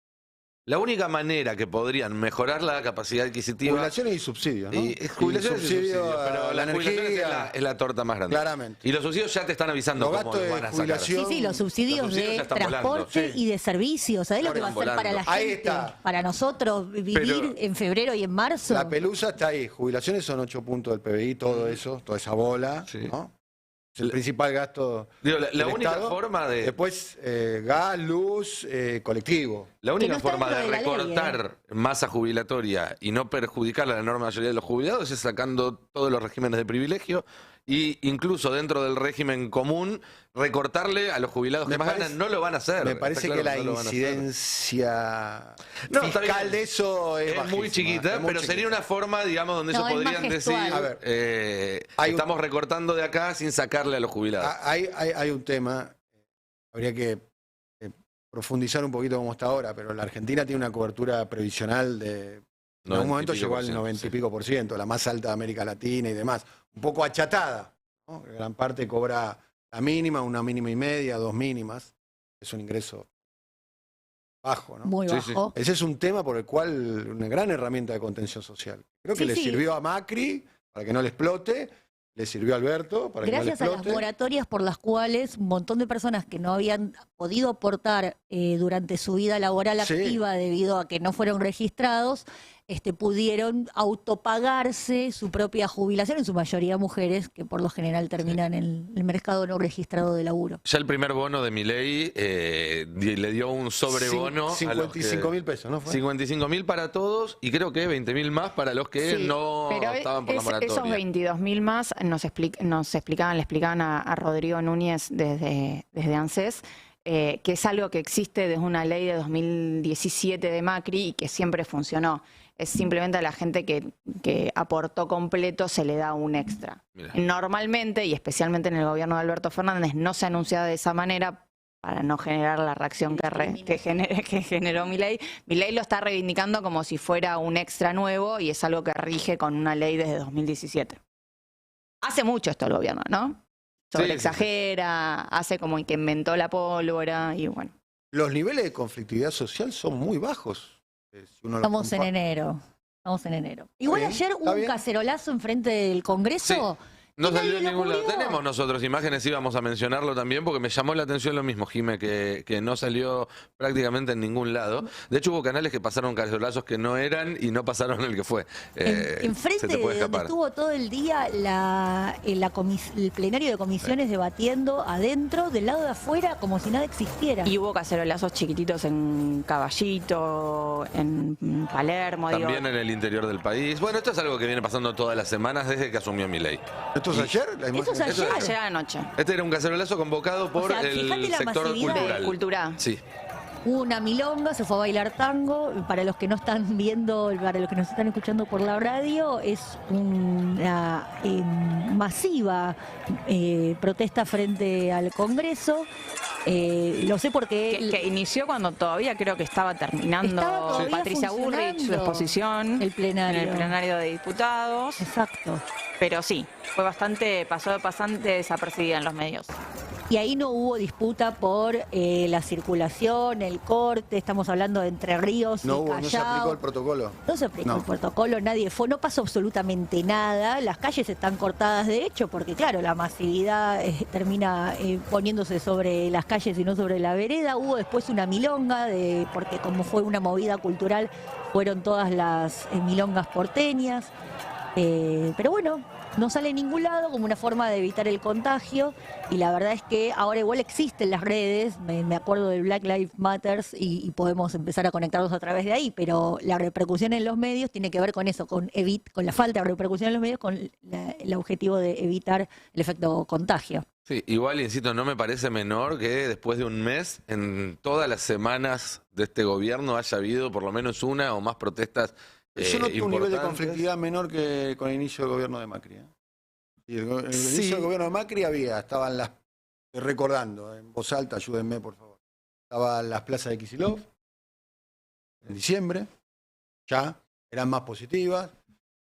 La única manera que podrían mejorar la capacidad adquisitiva... Jubilaciones y subsidios, ¿no? Jubilaciones y subsidios, pero la las jubilaciones energía, es la torta más grande. claramente. Y los subsidios ya te están avisando Los cómo gastos los de van a sacar. jubilación- Sí, los subsidios Los subsidios de ya están volando. transporte Sí. y de servicios. ¿Sabés lo que va a Están hacer para la volando. Ahí gente? está. Para nosotros vivir Pero- en febrero y en marzo. La pelusa está ahí. Jubilaciones son 8 puntos del PBI, todo eso, toda esa bola, Sí. ¿no? Es el principal gasto Digo, la del única Estado. forma de... Después, gas, luz, colectivo. La única no está forma de dentro de la ley, recortar masa jubilatoria y no perjudicar a la enorme mayoría de los jubilados es sacando todos los regímenes de privilegio y incluso dentro del régimen común recortarle a los jubilados Me que más parece- ganan. No lo van a hacer. Me parece Está que claro la no lo van a hacer. incidencia No, está fiscal bien. de eso es, Es muy bajísima, chiquita, es muy pero chiquita. sería una forma, digamos, donde No, ellos es más podrían decir, gestual. A ver, hay un- estamos recortando de acá sin sacarle a los jubilados. Hay un tema, habría que profundizar un poquito cómo está ahora, pero la Argentina tiene una cobertura previsional de... En algún momento 90 y pico llegó al por ciento, 90 y sí. pico por ciento, la más alta de América Latina y demás. Un poco achatada, ¿no? Gran parte cobra la mínima, una mínima y media, 2 mínimas. Es un ingreso bajo, ¿no? Muy Sí, sí. bajo. Ese es un tema por el cual una gran herramienta de contención social. Creo que Sí, le sí. sirvió a Macri para que no le explote, le sirvió a Alberto para que no Gracias le a las explote. moratorias por las cuales un montón de personas que no habían podido aportar durante su vida laboral Sí. activa debido a que no fueron registrados, pudieron autopagarse su propia jubilación, en su mayoría mujeres, que por lo general terminan en el mercado no registrado de laburo. Ya el primer bono de Milei le dio un sobrebono. 55.000 pesos, ¿no? Fue? 55.000 para todos y creo que 20.000 más para los que Sí, no pero estaban por la moratoria. esos 22.000 más le explicaban a Rodrigo Núñez desde ANSES, que es algo que existe desde una ley de 2017 de Macri y que siempre funcionó. Es simplemente a la gente que aportó completo se le da un extra. Mirá. Normalmente, y especialmente en el gobierno de Alberto Fernández, no se anuncia de esa manera para no generar la reacción que generó Milei. Milei lo está reivindicando como si fuera un extra nuevo y es algo que rige con una ley desde 2017. Hace mucho esto el gobierno, ¿no? Sí, sí, Exagera, hace como que inventó la pólvora y bueno. Los niveles de conflictividad social son muy bajos. Si uno los Estamos en compara. enero. Estamos en enero. Igual bien, ayer está hubo un bien. cacerolazo enfrente del Congreso. No y nadie salió en lo ningún lado. cubrió. Tenemos nosotros imágenes, íbamos a mencionarlo también, porque me llamó la atención lo mismo, Jime, que no salió prácticamente en ningún lado. De hecho, hubo canales que pasaron cacerolazos que no eran y no pasaron el que fue. Enfrente se te de puede donde escapar. estuvo todo el día el plenario de comisiones debatiendo adentro, del lado de afuera, como si nada existiera. Y hubo cacerolazos chiquititos en Caballito, en Palermo, digo. También en el interior del país. Bueno, esto es algo que viene pasando todas las semanas desde que asumió Milei. ¿Esto es ayer? La imagen- Eso es ayer. Ayer a la noche. Este era un cacerolazo convocado por sea, fíjate el la sector masividad. cultural. De cultura. Sí. Hubo una milonga, se fue a bailar tango. Para los que no están viendo, para los que nos están escuchando por la radio, es una masiva protesta frente al Congreso. Lo sé porque Que inició cuando todavía creo que estaba terminando Estaba todavía Patricia Bullrich su funcionando exposición el plenario. en el plenario de diputados. Exacto. Pero sí, pasó bastante desapercibida en los medios. Y ahí no hubo disputa por la circulación, el corte, estamos hablando de Entre Ríos y No se aplicó Callao. el protocolo. No se aplicó No. el protocolo, nadie fue, no pasó absolutamente nada. Las calles están cortadas de hecho, porque claro, la masividad termina poniéndose sobre las calles y no sobre la vereda. Hubo después una milonga, porque como fue una movida cultural, fueron todas las milongas porteñas. Pero bueno, no sale en ningún lado como una forma de evitar el contagio, y la verdad es que ahora igual existen las redes, me acuerdo del Black Lives Matter y podemos empezar a conectarnos a través de ahí, pero la repercusión en los medios tiene que ver con eso, con la falta de repercusión en los medios, con el objetivo de evitar el efecto contagio. Sí, igual, insisto, no me parece menor que después de un mes, en todas las semanas de este gobierno haya habido por lo menos una o más protestas Yo noto un nivel de importantes. conflictividad menor que con el inicio del gobierno de Macri. Y el Sí. inicio del gobierno de Macri estaban recordando, en voz alta, ayúdenme por favor. Estaban las plazas de Kicillof, en diciembre, ya, eran más positivas.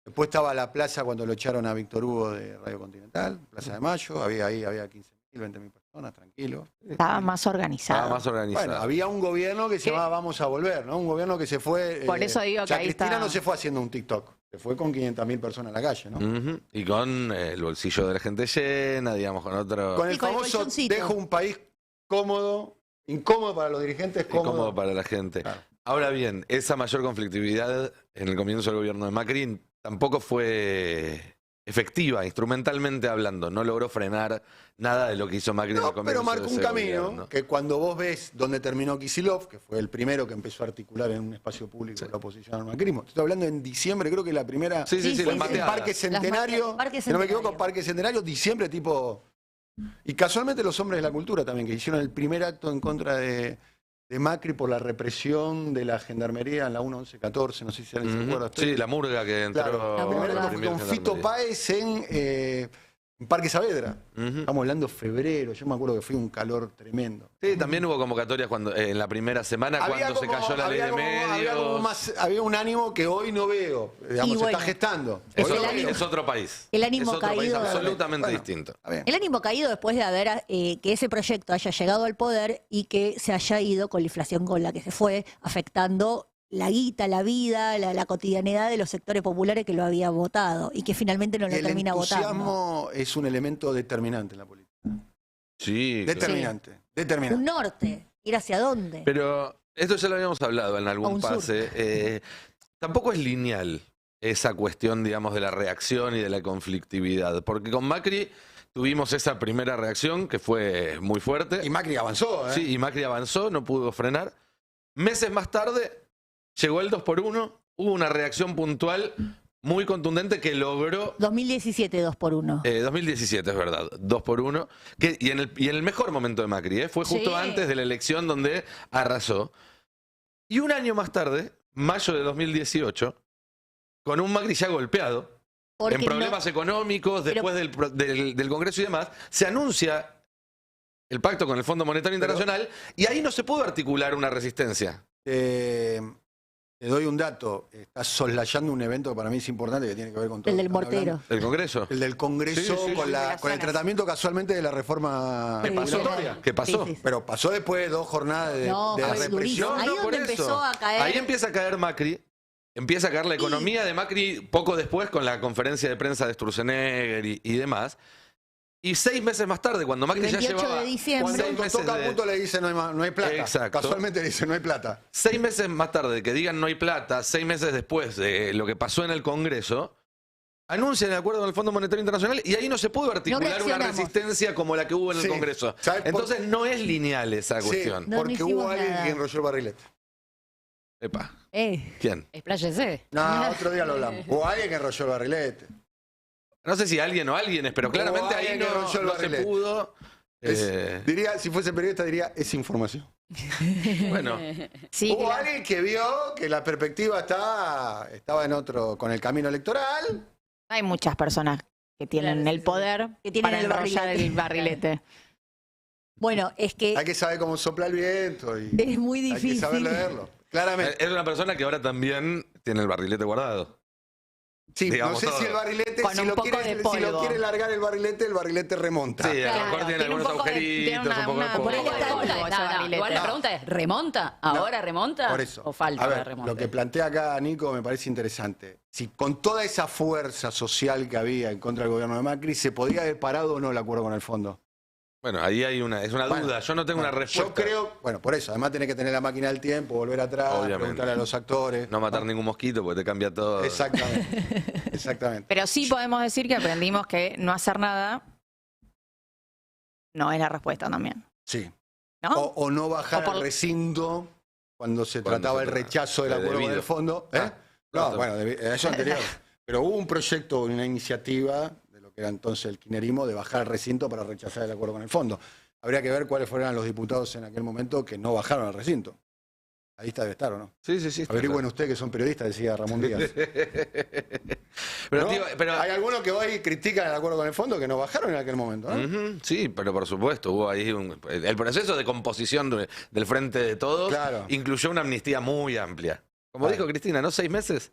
Después estaba la plaza cuando lo echaron a Víctor Hugo de Radio Continental, Plaza de Mayo, había 15.000, 20.000 personas, tranquilos. Estaba más organizado. Estaba más organizado. Bueno, había un gobierno que se ¿Qué? llamaba Vamos a Volver, ¿no? Un gobierno que se fue... Por eso digo que ahí Cristina está. no se fue haciendo un TikTok, se fue con 500.000 personas a la calle, ¿no? Ujú. Y con el bolsillo de la gente llena, digamos, con otro... Con el Y con el famoso colchoncito. dejo un país cómodo, incómodo para los dirigentes, cómodo cómodo para la gente. Claro. Ahora bien, esa mayor conflictividad en el comienzo del gobierno de Macri tampoco fue efectiva, instrumentalmente hablando. No logró frenar nada de lo que hizo Macri en el No, comienzo pero marcó de un ese camino gobierno. que cuando vos ves dónde terminó Kicillof, que fue el primero que empezó a articular en un espacio público Sí. la oposición al macrismo. Estoy hablando en diciembre, creo que la primera... Sí, sí, sí, Sí, las sí, en mateadas. Parque Centenario, Parque si no me equivoco, Centenario. Parque Centenario, diciembre tipo... Y casualmente los hombres de la cultura también, que hicieron el primer acto en contra de Macri por la represión de la gendarmería en la 1114, no sé si alguien se Ujú. acuerda. Sí, la murga que entró. Claro, La el primer murga. acto fue con Fito gendarmería. Páez en Parque Saavedra. Ujú. Estamos hablando de febrero, yo me acuerdo que fue un calor tremendo. Sí, también hubo convocatorias cuando, en la primera semana cuando se cayó la ley de medios. Había un ánimo que hoy no veo, digamos, Y se bueno, está gestando. Es, Hoy el no otro, veo. ánimo- es otro país. el ánimo es otro país caído. absolutamente Bueno, distinto. está bien. El ánimo caído después de haber que ese proyecto haya llegado al poder y que se haya ido con la inflación con la que se fue, afectando la guita, la vida, la cotidianidad de los sectores populares que lo habían votado y que finalmente no lo El termina votando. entusiasmo es un elemento determinante en la política. Sí, claro. Determinante. Un Determinante. norte, ir hacia dónde. Pero esto ya lo habíamos hablado en A algún un sur. pase. Tampoco es lineal esa cuestión, digamos, de la reacción y de la conflictividad. Porque con Macri tuvimos esa primera reacción que fue muy fuerte. Y Macri avanzó, ¿eh? Sí, y Macri avanzó, no pudo frenar. Meses más tarde llegó el 2x1, hubo una reacción puntual muy contundente que logró 2017, 2x1. 2017, es verdad, 2x1. Y en el mejor momento de Macri, fue justo Sí. antes de la elección donde arrasó. Y un año más tarde, mayo de 2018, con un Macri ya golpeado, Porque en problemas económicos, Pero- después del Congreso y demás, se anuncia el pacto con el Fondo Monetario Pero- Internacional y ahí no se pudo articular una resistencia. Te doy un dato. Estás soslayando un evento que para mí es importante, que tiene que ver con todo el lo del que están mortero. hablando. ¿El Congreso? El del Congreso Sí, sí, con, sí, con el tratamiento casualmente de la reforma ¿Qué pasó? migratoria. ¿Qué pasó? Sí, sí, sí. Pero pasó después de 2 jornadas de, No, de fue represión. durísimo. Ahí donde por eso. empezó a caer- Ahí empieza a caer Macri. Empieza a caer la economía de Macri poco después con la conferencia de prensa de Sturzenegger y demás. Y 6 meses más tarde, cuando Macri El ya 28 llevaba de diciembre. Cuando 6 meses toca de- punto le dice no hay plata. Exacto. Casualmente le dice no hay plata. 6 meses más tarde que digan no hay plata, 6 meses después de lo que pasó en el Congreso, anuncian el acuerdo con el Fondo Monetario Internacional y ahí no se pudo articular una reaccionamos. resistencia como la que hubo en el Sí. Congreso. ¿Sabes por- Entonces no es lineal esa Sí, cuestión. No, porque no hicimos hubo alguien nada. que enrolló el barrilete. Epa, Eh, ¿quién? Expláyese. No, otro día lo hablamos. Hubo alguien que enrolló el barrilete. No sé si alguien o alguienes, pero claramente ahí alguien que no, enrolló el no se barrilete. pudo. Diría, si fuese periodista, diría, es información. Bueno, Sí, Hubo claro. alguien que vio que la perspectiva estaba en otro, con el camino electoral. Hay muchas personas que tienen Claro, el sí, sí. poder Que tienen para el enrollar barrilete. el barrilete. bueno, es que Hay que saber cómo sopla el viento y es muy hay que saber difícil. leerlo. Claramente. es una persona que ahora también tiene el barrilete guardado. Sí, digamos, no sé todo. si el barrilete, Con si un lo, poco quiere, de si lo polvo. quiere largar el barrilete remonta. Sí, a lo Claro, mejor tiene tiene un algunos poco de- agujeritos, tiene un poco de una- polvo. ponele Igual polvo ese barrilete. la pregunta es, ¿remonta? ¿Ahora remonta? Por eso. ¿O falta A que ver, remonte? lo que plantea acá Nico me parece interesante. Si con toda esa fuerza social que había en contra del gobierno de Macri, ¿se podía haber parado o no el acuerdo con el fondo? Bueno, ahí hay es una Bueno, duda. Yo no tengo una respuesta. Yo creo, bueno, por eso, además tenés que tener la máquina del tiempo, volver atrás, Obviamente. preguntarle a los actores. No matar ningún mosquito porque te cambia todo. Exactamente. Exactamente. Pero sí podemos decir que aprendimos que no hacer nada no es la respuesta también. Sí. ¿No? O no bajar O por- al recinto cuando se Cuando trataba se el trata rechazo del de acuerdo con debido. el fondo. ¿Eh? Ah, No, no, bueno, eso anterior. Pero hubo un proyecto, una iniciativa de lo que era entonces el kirchnerismo de bajar al recinto para rechazar el acuerdo con el fondo. Habría que ver cuáles fueron los diputados en aquel momento que no bajaron al recinto. La lista debe estar, ¿o no? Sí, sí, sí. está Averigüen claro. ustedes que son periodistas, decía Ramón Díaz. Pero, ¿No? tío, pero Hay algunos que hoy critican el acuerdo con el fondo que no bajaron en aquel momento, ¿no? Ujú, sí, pero por supuesto, hubo ahí el proceso de composición del Frente de Todos Claro. incluyó una amnistía muy amplia. Como Claro. dijo Cristina, ¿no? 6 meses.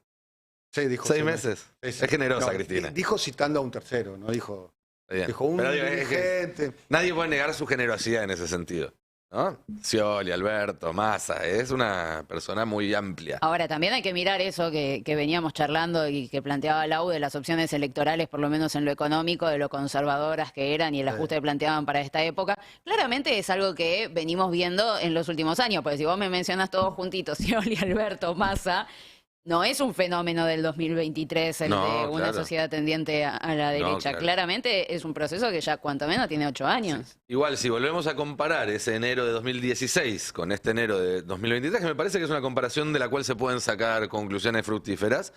Sí, dijo 6 sí, meses. sí, sí. Es generosa, No, Cristina. Dijo citando a un tercero, no dijo. Está bien. Dijo un Pero digo, es que dirigente. nadie puede negar su generosidad en ese sentido. ¿No? Scioli, Alberto, Massa, es una persona muy amplia. Ahora, también hay que mirar eso que veníamos charlando y que planteaba Lau de las opciones electorales, por lo menos en lo económico, de lo conservadoras que eran y el ajuste que planteaban para esta época. Claramente es algo que venimos viendo en los últimos años, porque si vos me mencionas todos juntitos, Scioli, Alberto, Massa, no es un fenómeno del 2023 el No, de una claro. sociedad tendiente a la derecha. claro. Claramente es un proceso que ya cuanto menos tiene 8 años. Igual, si volvemos a comparar ese enero de 2016 con este enero de 2023, que me parece que es una comparación de la cual se pueden sacar conclusiones fructíferas,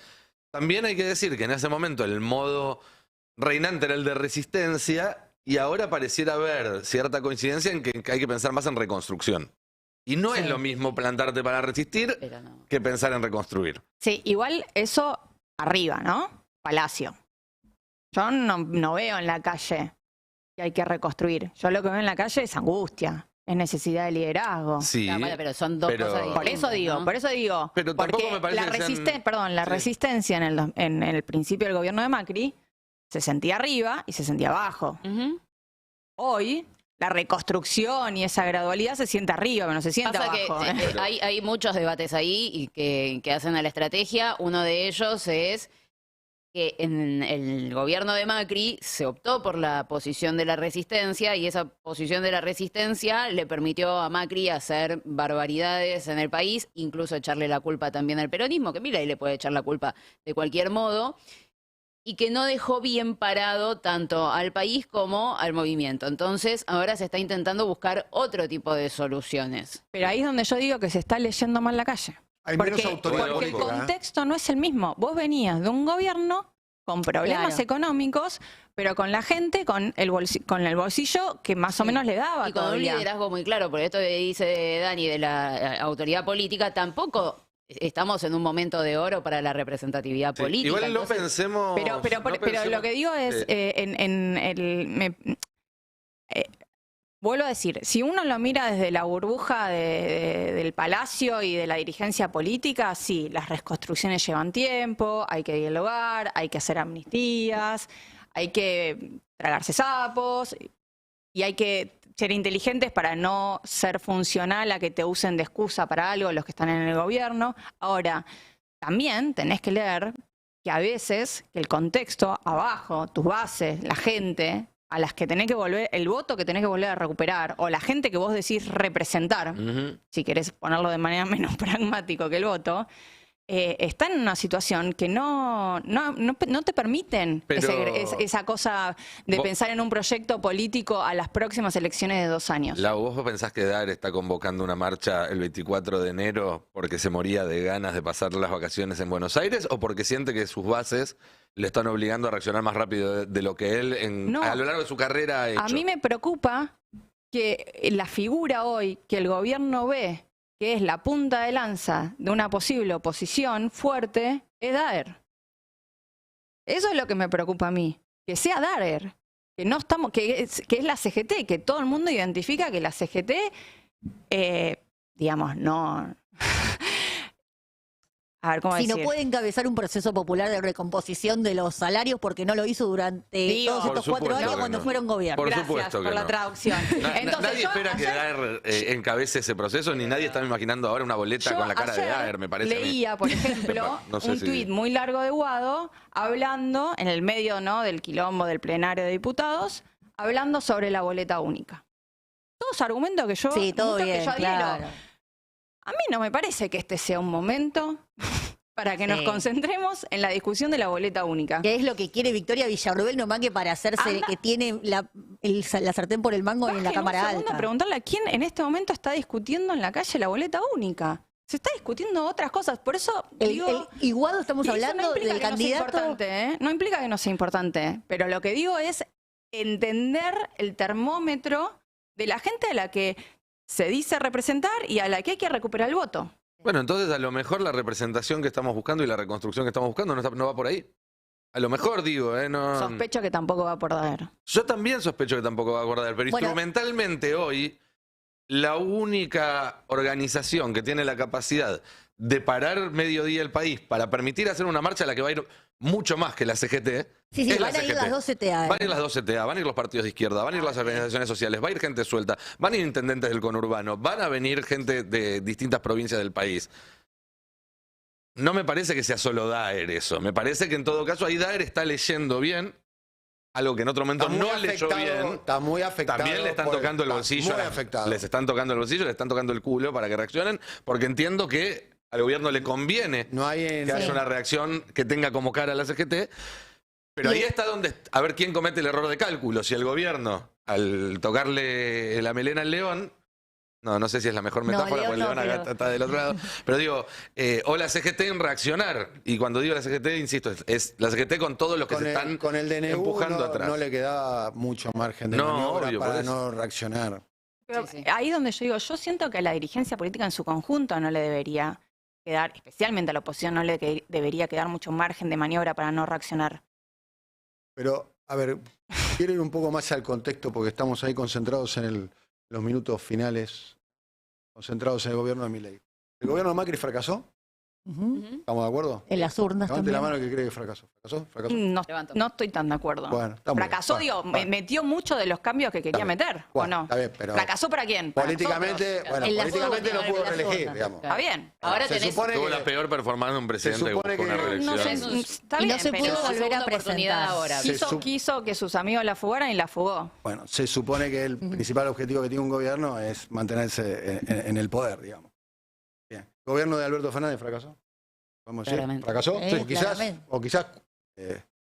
también hay que decir que en ese momento el modo reinante era el de resistencia y ahora pareciera haber cierta coincidencia en que hay que pensar más en reconstrucción. Y no es lo mismo plantarte para resistir Pero no. que pensar en reconstruir. Sí, igual eso arriba, ¿no? Palacio. Yo no veo en la calle que hay que reconstruir. Yo lo que veo en la calle es angustia, es necesidad de liderazgo. Sí, Ah, bueno, pero son dos pero- cosas distintas. Por eso digo, Pero tampoco porque me parece la, que sean- la Sí. resistencia en el principio del gobierno de Macri se sentía arriba y se sentía abajo. Ujú. Hoy la reconstrucción y esa gradualidad se siente arriba, pero no se siente Pasa abajo. que hay muchos debates ahí y que hacen a la estrategia. Uno de ellos es que en el gobierno de Macri se optó por la posición de la resistencia y esa posición de la resistencia le permitió a Macri hacer barbaridades en el país, incluso echarle la culpa también al peronismo, que mira, y le puede echar la culpa de cualquier modo, y que no dejó bien parado tanto al país como al movimiento. Entonces, ahora se está intentando buscar otro tipo de soluciones. Pero ahí es donde yo digo que se está leyendo mal la calle. Hay menos Porque, autoridad porque el política. ¿eh? contexto no es el mismo. Vos venías de un gobierno con problemas Claro. económicos, pero con la gente, con el bolsillo que más o menos le daba Y con un todavía. liderazgo muy claro, porque esto que dice Dani de la autoridad política, tampoco estamos en un momento de oro para la representatividad Sí, política. igual no entonces- pensemos... Pero no lo pensemos- que digo es, vuelvo a decir, si uno lo mira desde la burbuja del palacio y de la dirigencia política, sí, las reconstrucciones llevan tiempo, hay que dialogar, hay que hacer amnistías, hay que tragarse sapos y hay que ser inteligentes para no ser funcional a que te usen de excusa para algo los que están en el gobierno. Ahora, también tenés que leer que a veces que el contexto abajo, tus bases, la gente a las que tenés que volver, el voto que tenés que volver a recuperar, o la gente que vos decís representar, Ujú. si querés ponerlo de manera menos pragmático que el voto, están en una situación que no te permiten Pero- esa cosa de Vos- pensar en un proyecto político a las próximas elecciones de 2 años. Lau, ¿vos pensás que Dar está convocando una marcha el 24 de enero porque se moría de ganas de pasar las vacaciones en Buenos Aires o porque siente que sus bases le están obligando a reaccionar más rápido de lo que él No. a lo largo de su carrera ha hecho? A mí me preocupa que la figura hoy que el gobierno ve, que es la punta de lanza de una posible oposición fuerte, es Daer. Eso es lo que me preocupa a mí, que sea Daer, que no estamos, que es la CGT, que todo el mundo identifica que la CGT, digamos, no. A ver, ¿cómo Si no decir? puede encabezar un proceso popular de recomposición de los salarios porque no lo hizo durante Digo, todos estos por 4 supuesto años que cuando no. fueron gobierno. Por Gracias supuesto que por la no. traducción. Entonces, Nadie yo espera que ayer Daer encabece ese proceso, ni nadie está imaginando ahora una boleta Yo con la cara de ayer Daer, me parece. a mí. leía, por ejemplo, No sé un si- tuit muy largo de Guado hablando, en el medio, ¿no?, del quilombo del plenario de diputados, hablando sobre la boleta única. Todos argumentos que yo, Sí, todo que bien, yo adhiero. claro. A mí no me parece que este sea un momento para que nos Sí. concentremos en la discusión de la boleta única. Que es lo que quiere Victoria Villarruel, nomás que para hacerse Anda. que tiene la sartén por el mango y en la Bajen un Cámara segundo a Alta. preguntarle a quién en este momento está discutiendo en la calle la boleta única. Se está discutiendo otras cosas, por eso digo... Y Guado estamos Y eso hablando no implica del que no sea candidato. importante, ¿eh? No implica que no sea importante, pero lo que digo es entender el termómetro de la gente a la que se dice representar y a la que hay que recuperar el voto. Bueno, entonces a lo mejor la representación que estamos buscando y la reconstrucción que estamos buscando no va por ahí. A lo mejor digo, no. Sospecho que tampoco va por Daer. Yo también sospecho que tampoco va a acordar, pero Bueno. instrumentalmente hoy, la única organización que tiene la capacidad de parar mediodía el país para permitir hacer una marcha a la que va a ir mucho más que la CGT. Sí, sí, es la van a ir CGT. las dos CTA. Van a ir las dos CTA, van a ir los partidos de izquierda, van a ir las organizaciones sociales, va a ir gente suelta, van a ir intendentes del conurbano, van a venir gente de distintas provincias del país. No me parece que sea solo Daer eso. Me parece que en todo caso ahí Daer está leyendo bien, algo que en otro momento no leyó bien. Está muy afectado. También le están por- tocando el está bolsillo. Muy afectado. Les están tocando el bolsillo, les están tocando el culo para que reaccionen, porque entiendo que al gobierno le conviene No hay que haya una reacción que tenga como cara a la CGT. Pero ahí está donde, a ver quién comete el error de cálculo. Si el gobierno, al tocarle la melena al león, no sé si es la mejor No, metáfora, León porque el no, león acá pero- está del otro lado. Pero digo, o la CGT en reaccionar. Y cuando digo la CGT, insisto, es la CGT con todos los que se están con el DNU empujando atrás. no le quedaba mucho margen de No, maniobra obvio, por para eso. no reaccionar. Pero Sí, sí. ahí es donde yo digo, yo siento que a la dirigencia política en su conjunto no le debería quedar, especialmente a la oposición, no le debería quedar mucho margen de maniobra para no reaccionar. Pero, a ver, quiero ir un poco más al contexto porque estamos ahí concentrados en los minutos finales, concentrados en el gobierno de Milei. ¿El gobierno de Macri fracasó? Ujú. Ujú. ¿Estamos de acuerdo? En las urnas Levante también. la mano el que cree que fracasó. ¿Fracasó? ¿Fracasó? No, Levanto. no estoy tan de acuerdo. Bueno, está muy bien. Fracasó, Bueno, digo, bueno. metió mucho de los cambios que quería Está bien. meter, Bueno, ¿o no? está bien, pero ¿Fracasó para quién? Para políticamente, nosotros. bueno, En las políticamente no urnas, pudo en las reelegir, urnas. digamos. Está bien. Ahora Se tenés supone Tuvo que- la peor performance de un presidente que supone buscó una que- reelección. No sé, Eso es- está y bien, no se pero pudo Su volver a segunda oportunidad presentar. ahora. Sí. quiso que sus amigos la fugaran y la fugó. Bueno, se supone que el principal objetivo que tiene un gobierno es mantenerse en el poder, digamos. Bien. ¿El gobierno de Alberto Fernández fracasó? ¿Podemos decir? Claramente. ¿Fracasó? Sí, claramente. O quizás,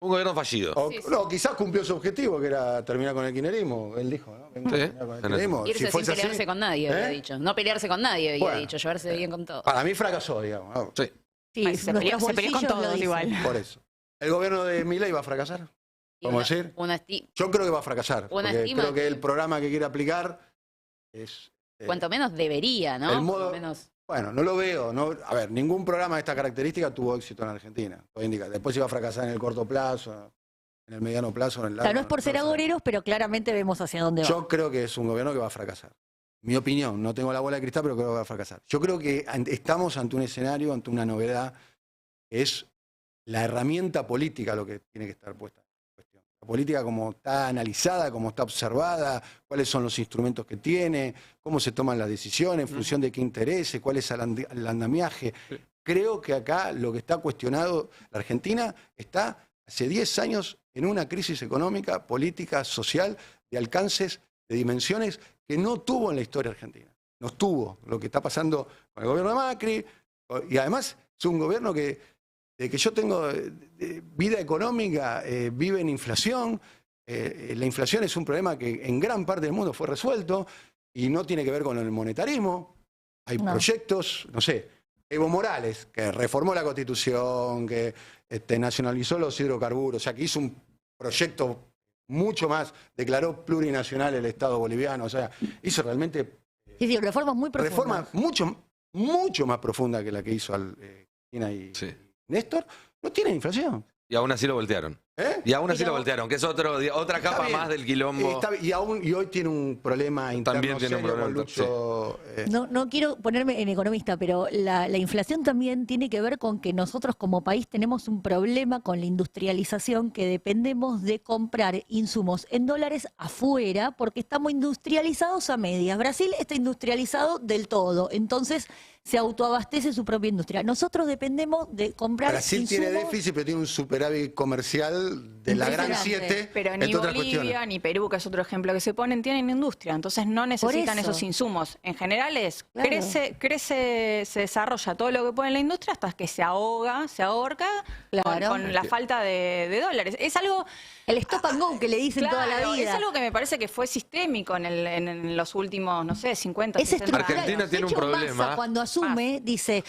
Un gobierno fallido. Sí, sí. no, quizás cumplió su objetivo, que era terminar con el kirchnerismo. Él dijo, ¿no? Vengo a Sí, terminar con el en eso. kirchnerismo. Irse Si sin fuese pelearse así, con nadie, había ¿eh? dicho. No pelearse con nadie, había Bueno. dicho. Llevarse bien con todo. Para mí fracasó, digamos. ¿no? Sí. Sí, Ay, se peleó nuestros con bolsillos lo todos dicen. igual. Por eso. ¿El gobierno de Milei va a fracasar? Y ¿Podemos decir? Yo creo que va a fracasar. Una Porque estima creo que que- el programa que quiere aplicar es... Cuanto menos debería, ¿no? el modo- Por lo menos. Bueno, no lo veo. No, a ver, ningún programa de esta característica tuvo éxito en Argentina. Todo indica. Después iba a fracasar en el corto plazo, en el mediano plazo, en el O largo. sea, no es por ser lo sé. agoreros, pero claramente vemos hacia dónde va. Yo creo que es un gobierno que va a fracasar. Mi opinión, no tengo la bola de cristal, pero creo que va a fracasar. Yo creo que estamos ante un escenario, ante una novedad, que es la herramienta política lo que tiene que estar puesta en cuestión. La política como está analizada, como está observada, cuáles son los instrumentos que tiene, cómo se toman las decisiones, en función de qué interese, cuál es el andamiaje. Creo que acá lo que está cuestionado, la Argentina está hace 10 años en una crisis económica, política, social, de alcances, de dimensiones que no tuvo en la historia argentina. No tuvo lo que está pasando con el gobierno de Macri, y además es un gobierno que, de que yo tengo vida económica, vive en inflación. La inflación es un problema que en gran parte del mundo fue resuelto y no tiene que ver con el monetarismo. Hay No. proyectos, no sé, Evo Morales, que reformó la Constitución, que nacionalizó los hidrocarburos, o sea, que hizo un proyecto mucho más, declaró plurinacional el Estado boliviano, o sea, hizo realmente Sí, sí, reformas muy profundas. reforma mucho más profunda que la que hizo Cristina y Sí. Néstor. No tienen inflación. Y aún así lo voltearon. Y aún así Pero- lo voltearon, que es otra Está capa bien. más del quilombo. Está bien. Y hoy tiene un problema interno También tiene un serio problema con Lucho. No quiero ponerme en economista, pero la inflación también tiene que ver con que nosotros como país tenemos un problema con la industrialización, que dependemos de comprar insumos en dólares afuera porque estamos industrializados a medias. Brasil está industrializado del todo, entonces se autoabastece su propia industria. Nosotros dependemos de comprar Brasil insumos. tiene déficit, pero tiene un superávit comercial de la Gran Impresionante. 7, Pero ni entre otras Bolivia cuestiones. ni Perú, que es otro ejemplo que se ponen, tienen industria, entonces no necesitan eso. esos insumos. En general Claro. crece, se desarrolla todo lo que puede en la industria hasta que se ahoga, se ahorca Claro. con la falta de dólares. Es algo... El stop and go que le dicen toda la Claro, vida. es algo que me parece que fue sistémico en los últimos, no sé, 50, Es 60 años. estructural. Argentina tiene De un hecho, problema. Massa, cuando asume, dice,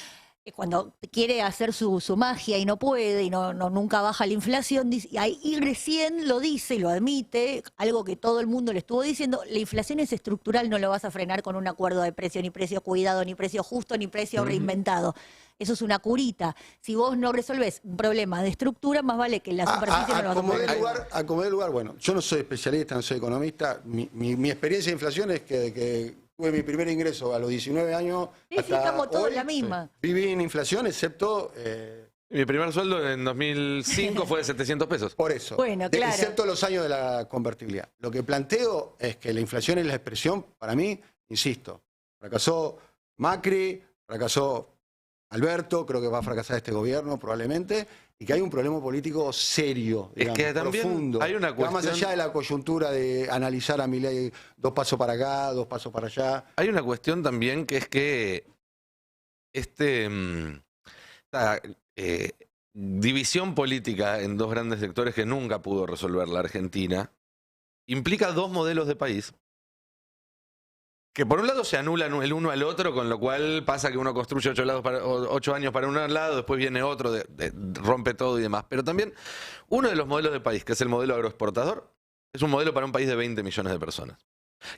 cuando quiere hacer su magia y no puede y nunca baja la inflación, dice, y recién lo dice y lo admite, algo que todo el mundo le estuvo diciendo, la inflación es estructural, no lo vas a frenar con un acuerdo de precio, ni precio cuidado, ni precio justo, ni precio reinventado. Eso es una curita. Si vos no resolvés un problema de estructura, más vale que la superficie no lo vas a Como poder. de lugar, bueno, yo no soy especialista, no soy economista. Mi experiencia de inflación es que de que tuve mi primer ingreso a los 19 años. Sí, sí, hasta estamos todos hoy, en la misma. Viví en inflación, excepto Mi primer sueldo en 2005 fue de 700 pesos. por eso. Bueno, claro. Excepto los años de la convertibilidad. Lo que planteo es que la inflación es la expresión, para mí, insisto, fracasó Macri, fracasó Alberto, creo que va a fracasar este gobierno probablemente, y que hay un problema político serio, Es digamos, que también profundo. hay una Que va más cuestión- allá de la coyuntura de analizar a Milei 2 pasos para acá, 2 pasos para allá. Hay una cuestión también que es que esta división política en dos grandes sectores que nunca pudo resolver la Argentina implica dos modelos de país que por un lado se anulan el uno al otro, con lo cual pasa que uno construye 8 años para un lado, después viene otro, rompe todo y demás. Pero también uno de los modelos de país, que es el modelo agroexportador, es un modelo para un país de 20 millones de personas.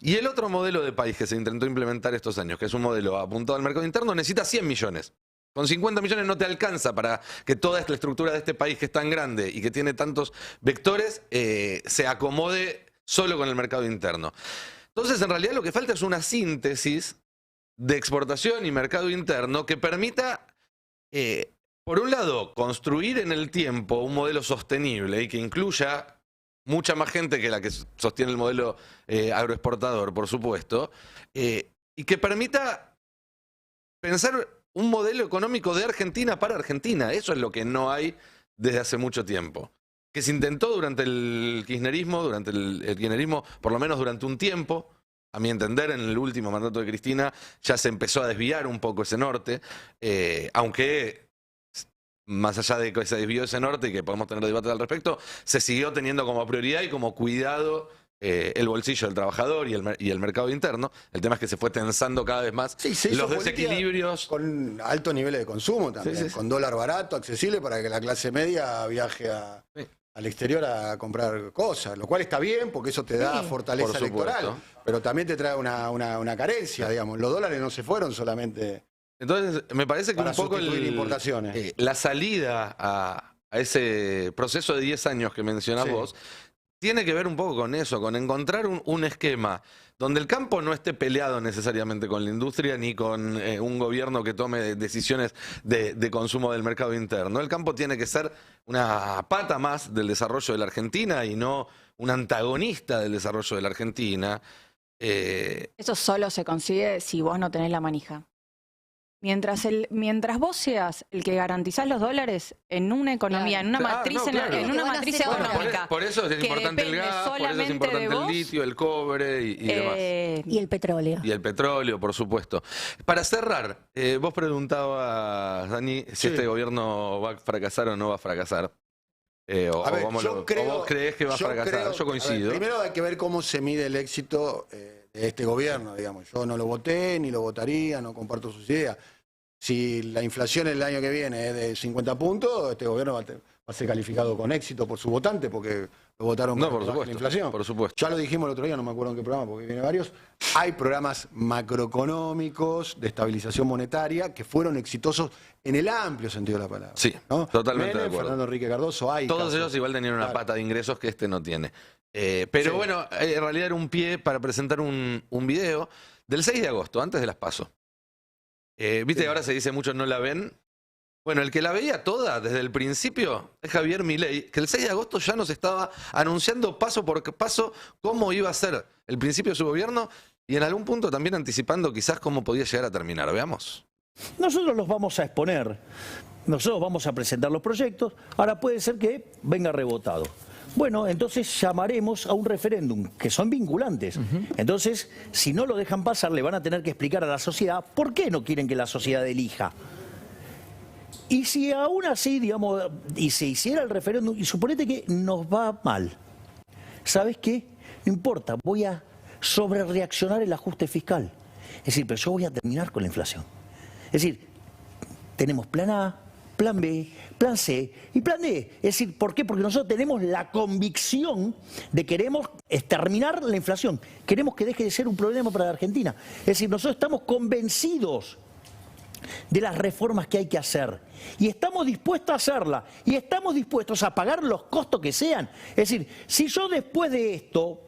Y el otro modelo de país que se intentó implementar estos años, que es un modelo apuntado al mercado interno, necesita 100 millones. Con 50 millones no te alcanza para que toda esta estructura de este país, que es tan grande y que tiene tantos vectores, se acomode solo con el mercado interno. Entonces, en realidad lo que falta es una síntesis de exportación y mercado interno que permita, por un lado, construir en el tiempo un modelo sostenible y que incluya mucha más gente que la que sostiene el modelo agroexportador, por supuesto, y que permita pensar un modelo económico de Argentina para Argentina. Eso es lo que no hay desde hace mucho tiempo. Que se intentó durante el kirchnerismo, por lo menos durante un tiempo. A mi entender, en el último mandato de Cristina ya se empezó a desviar un poco ese norte, aunque más allá de que se desvió ese norte y que podemos tener debates al respecto, se siguió teniendo como prioridad y como cuidado el bolsillo del trabajador y el mercado interno. El tema es que se fue tensando cada vez más Sí, se hizo los política desequilibrios. con altos niveles de consumo también, Sí, sí, sí. con dólar barato, accesible, para que la clase media viaje Sí. al exterior a comprar cosas, lo cual está bien porque eso te da Sí. fortaleza Por supuesto. electoral, pero también te trae una carencia, digamos. Los dólares no se fueron solamente Entonces, me parece que para un poco sustituir importaciones. la salida a ese proceso de 10 años que mencionás Sí. vos tiene que ver un poco con eso, con encontrar un esquema donde el campo no esté peleado necesariamente con la industria ni con un gobierno que tome decisiones de consumo del mercado interno. El campo tiene que ser una pata más del desarrollo de la Argentina y no un antagonista del desarrollo de la Argentina. Eso solo se consigue si vos no tenés la manija. Mientras vos seas el que garantizás los dólares en una economía, Claro. en una Claro, matriz, no, claro. en Lo una que van a matriz hacer ahora. económica. Por eso es que importante el depende gas, por eso es solamente de importante el vos, litio, el cobre y demás. Y el petróleo. Y el petróleo, por supuesto. Para cerrar, vos preguntabas, Dani, si Sí. este gobierno va a fracasar o no va a fracasar. O, A ver, o vos yo creo- o vos creés que va a yo fracasar. creo- Yo a ver, coincido. primero hay que ver cómo se mide el éxito de este gobierno, digamos. Yo no lo voté, ni lo votaría, no comparto sus ideas. Si la inflación el año que viene es de 50 puntos, este gobierno va a ser calificado con éxito por su votante, porque lo votaron No, para por que baje supuesto, la inflación. por supuesto. Ya lo dijimos el otro día, no me acuerdo en qué programa, porque viene varios. Hay programas macroeconómicos de estabilización monetaria que fueron exitosos en el amplio sentido de la palabra. Sí, ¿no? totalmente de Menem, acuerdo. Fernando Enrique Cardoso, hay Todos casos. ellos igual tenían una Claro. pata de ingresos que este no tiene. Pero Sí. bueno, en realidad era un pie para presentar un video del 6 de agosto, antes de las PASO. Viste Sí. que ahora se dice mucho no la ven. Bueno, el que la veía toda desde el principio es Javier Milei, que el 6 de agosto ya nos estaba anunciando paso por paso cómo iba a ser el principio de su gobierno y en algún punto también anticipando quizás cómo podía llegar a terminar. Veamos. Nosotros los vamos a exponer, nosotros vamos a presentar los proyectos, ahora puede ser que venga rebotado. Bueno, entonces llamaremos a un referéndum, que son vinculantes. Entonces, si no lo dejan pasar, le van a tener que explicar a la sociedad por qué no quieren que la sociedad elija. Y si aún así, digamos, y se hiciera el referéndum, y suponete que nos va mal, ¿sabes qué? No importa, voy a sobrereaccionar el ajuste fiscal. Es decir, pero yo voy a terminar con la inflación. Es decir, tenemos plan A, plan B, plan C y plan D. Es decir, ¿por qué? Porque nosotros tenemos la convicción de queremos exterminar la inflación. Queremos que deje de ser un problema para la Argentina. Es decir, nosotros estamos convencidos de las reformas que hay que hacer. Y estamos dispuestos a hacerlas. Y estamos dispuestos a pagar los costos que sean. Es decir, si yo después de esto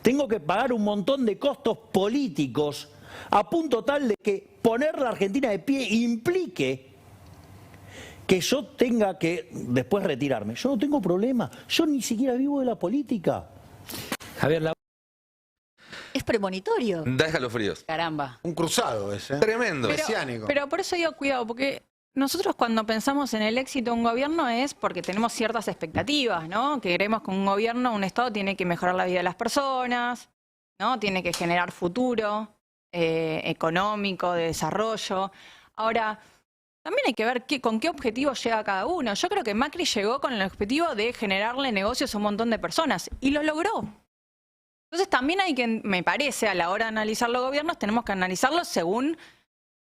tengo que pagar un montón de costos políticos a punto tal de que poner la Argentina de pie implique que yo tenga que después retirarme, yo no tengo problema. Yo ni siquiera vivo de la política. Javier, Es premonitorio. Da escalofríos. Caramba. Un cruzado ese. Tremendo. Mesiánico. Pero por eso digo cuidado, porque nosotros cuando pensamos en el éxito de un gobierno es porque tenemos ciertas expectativas, ¿no? Que queremos que un gobierno, un Estado tiene que mejorar la vida de las personas, ¿no? Tiene que generar futuro económico, de desarrollo. Ahora, también hay que ver con qué objetivo llega cada uno. Yo creo que Macri llegó con el objetivo de generarle negocios a un montón de personas y lo logró. Entonces también hay que, me parece, a la hora de analizar los gobiernos, tenemos que analizarlos según,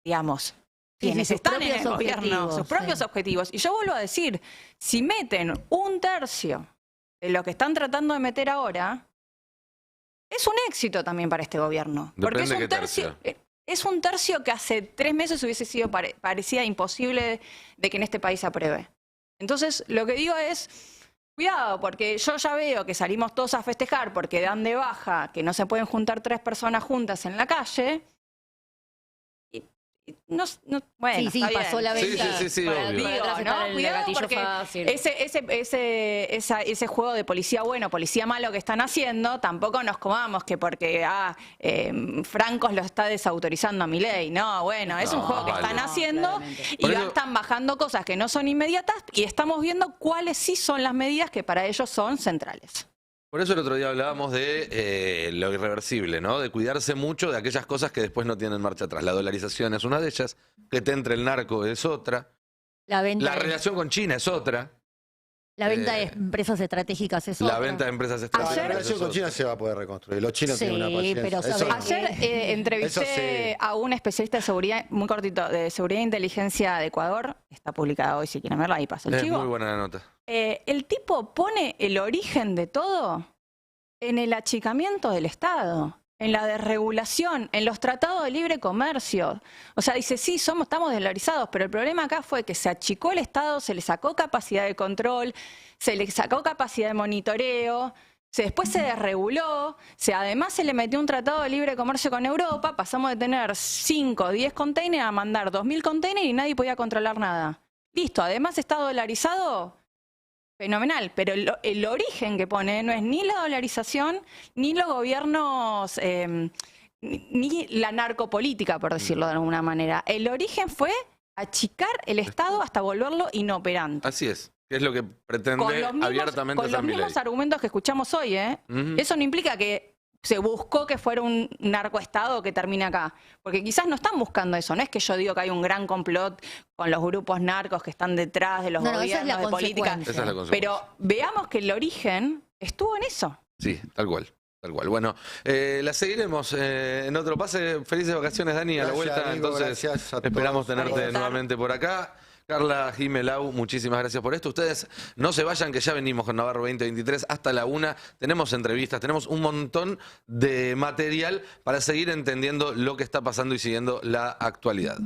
digamos, Sí, quienes sus están en propios el gobierno, objetivos, sus propios sí. objetivos. Y yo vuelvo a decir, si meten 1/3 de lo que están tratando de meter ahora, es un éxito también para este gobierno. Porque Depende es un qué tercio. es un tercio que hace 3 meses hubiese sido parecía imposible de que en este país se apruebe. Entonces, lo que digo es, cuidado, porque yo ya veo que salimos todos a festejar porque dan de baja que no se pueden juntar 3 personas juntas en la calle. Y bueno, Sí, sí, está pasó bien. la Sí, venta. sí, sí, Para- obvio. para Digo, transitar ¿no? el Cuidado gatillo porque fácil. ese juego de policía bueno, policía malo que están haciendo, tampoco nos comamos que porque Francos lo está desautorizando a Milei. No, bueno, es un No, juego que vale. están No, haciendo claramente. y Por ya eso- están bajando cosas que no son inmediatas y estamos viendo cuáles sí son las medidas que para ellos son centrales. Por eso el otro día hablábamos de lo irreversible, ¿no? De cuidarse mucho de aquellas cosas que después no tienen marcha atrás. La dolarización es una de ellas, que te entre el narco es otra, La venta, la relación con China es otra, la venta de empresas estratégicas es la otra. venta de empresas La estratégicas. relación es con otra. China se va a poder reconstruir. Los chinos Sí, tienen una paciencia. pero Eso saben- no. Ayer entrevisté Eso sí. a un especialista de seguridad, muy cortito, de seguridad e inteligencia de Ecuador. Está publicada hoy, si quieren verla, ahí pasa el Es chivo. muy buena la nota. El tipo pone el origen de todo en el achicamiento del Estado, en la desregulación, en los tratados de libre comercio. O sea, dice, sí, estamos dolarizados, pero el problema acá fue que se achicó el Estado, se le sacó capacidad de control, se le sacó capacidad de monitoreo, después se desreguló, además se le metió un tratado de libre comercio con Europa, pasamos de tener 5 o 10 containers a mandar 2000 containers y nadie podía controlar nada. Listo, además está dolarizado. Fenomenal, pero el origen que pone no es ni la dolarización, ni los gobiernos, ni la narcopolítica, por decirlo de alguna manera. El origen fue achicar el Estado hasta volverlo inoperante. Así es, que es lo que pretende Con los mismos, abiertamente con los hacer Milei. mismos argumentos que escuchamos hoy, ¿eh? Ujú. Eso no implica que se buscó que fuera un narcoestado que termine acá. Porque quizás no están buscando eso. No es que yo digo que hay un gran complot con los grupos narcos que están detrás de los No, no, esa es gobiernos la de política. consecuencia. Esa es la consecuencia. Pero veamos que el origen estuvo en eso. Sí, tal cual. Tal cual. Bueno, la seguiremos en otro pase. Felices vacaciones, Dani, a la Gracias, vuelta. Nico, Entonces, gracias a esperamos todos. tenerte Por estar. nuevamente por acá. Carla Gimelau, muchísimas gracias por esto. Ustedes no se vayan, que ya venimos con Navarro 2023 hasta la 1. Tenemos entrevistas, tenemos un montón de material para seguir entendiendo lo que está pasando y siguiendo la actualidad.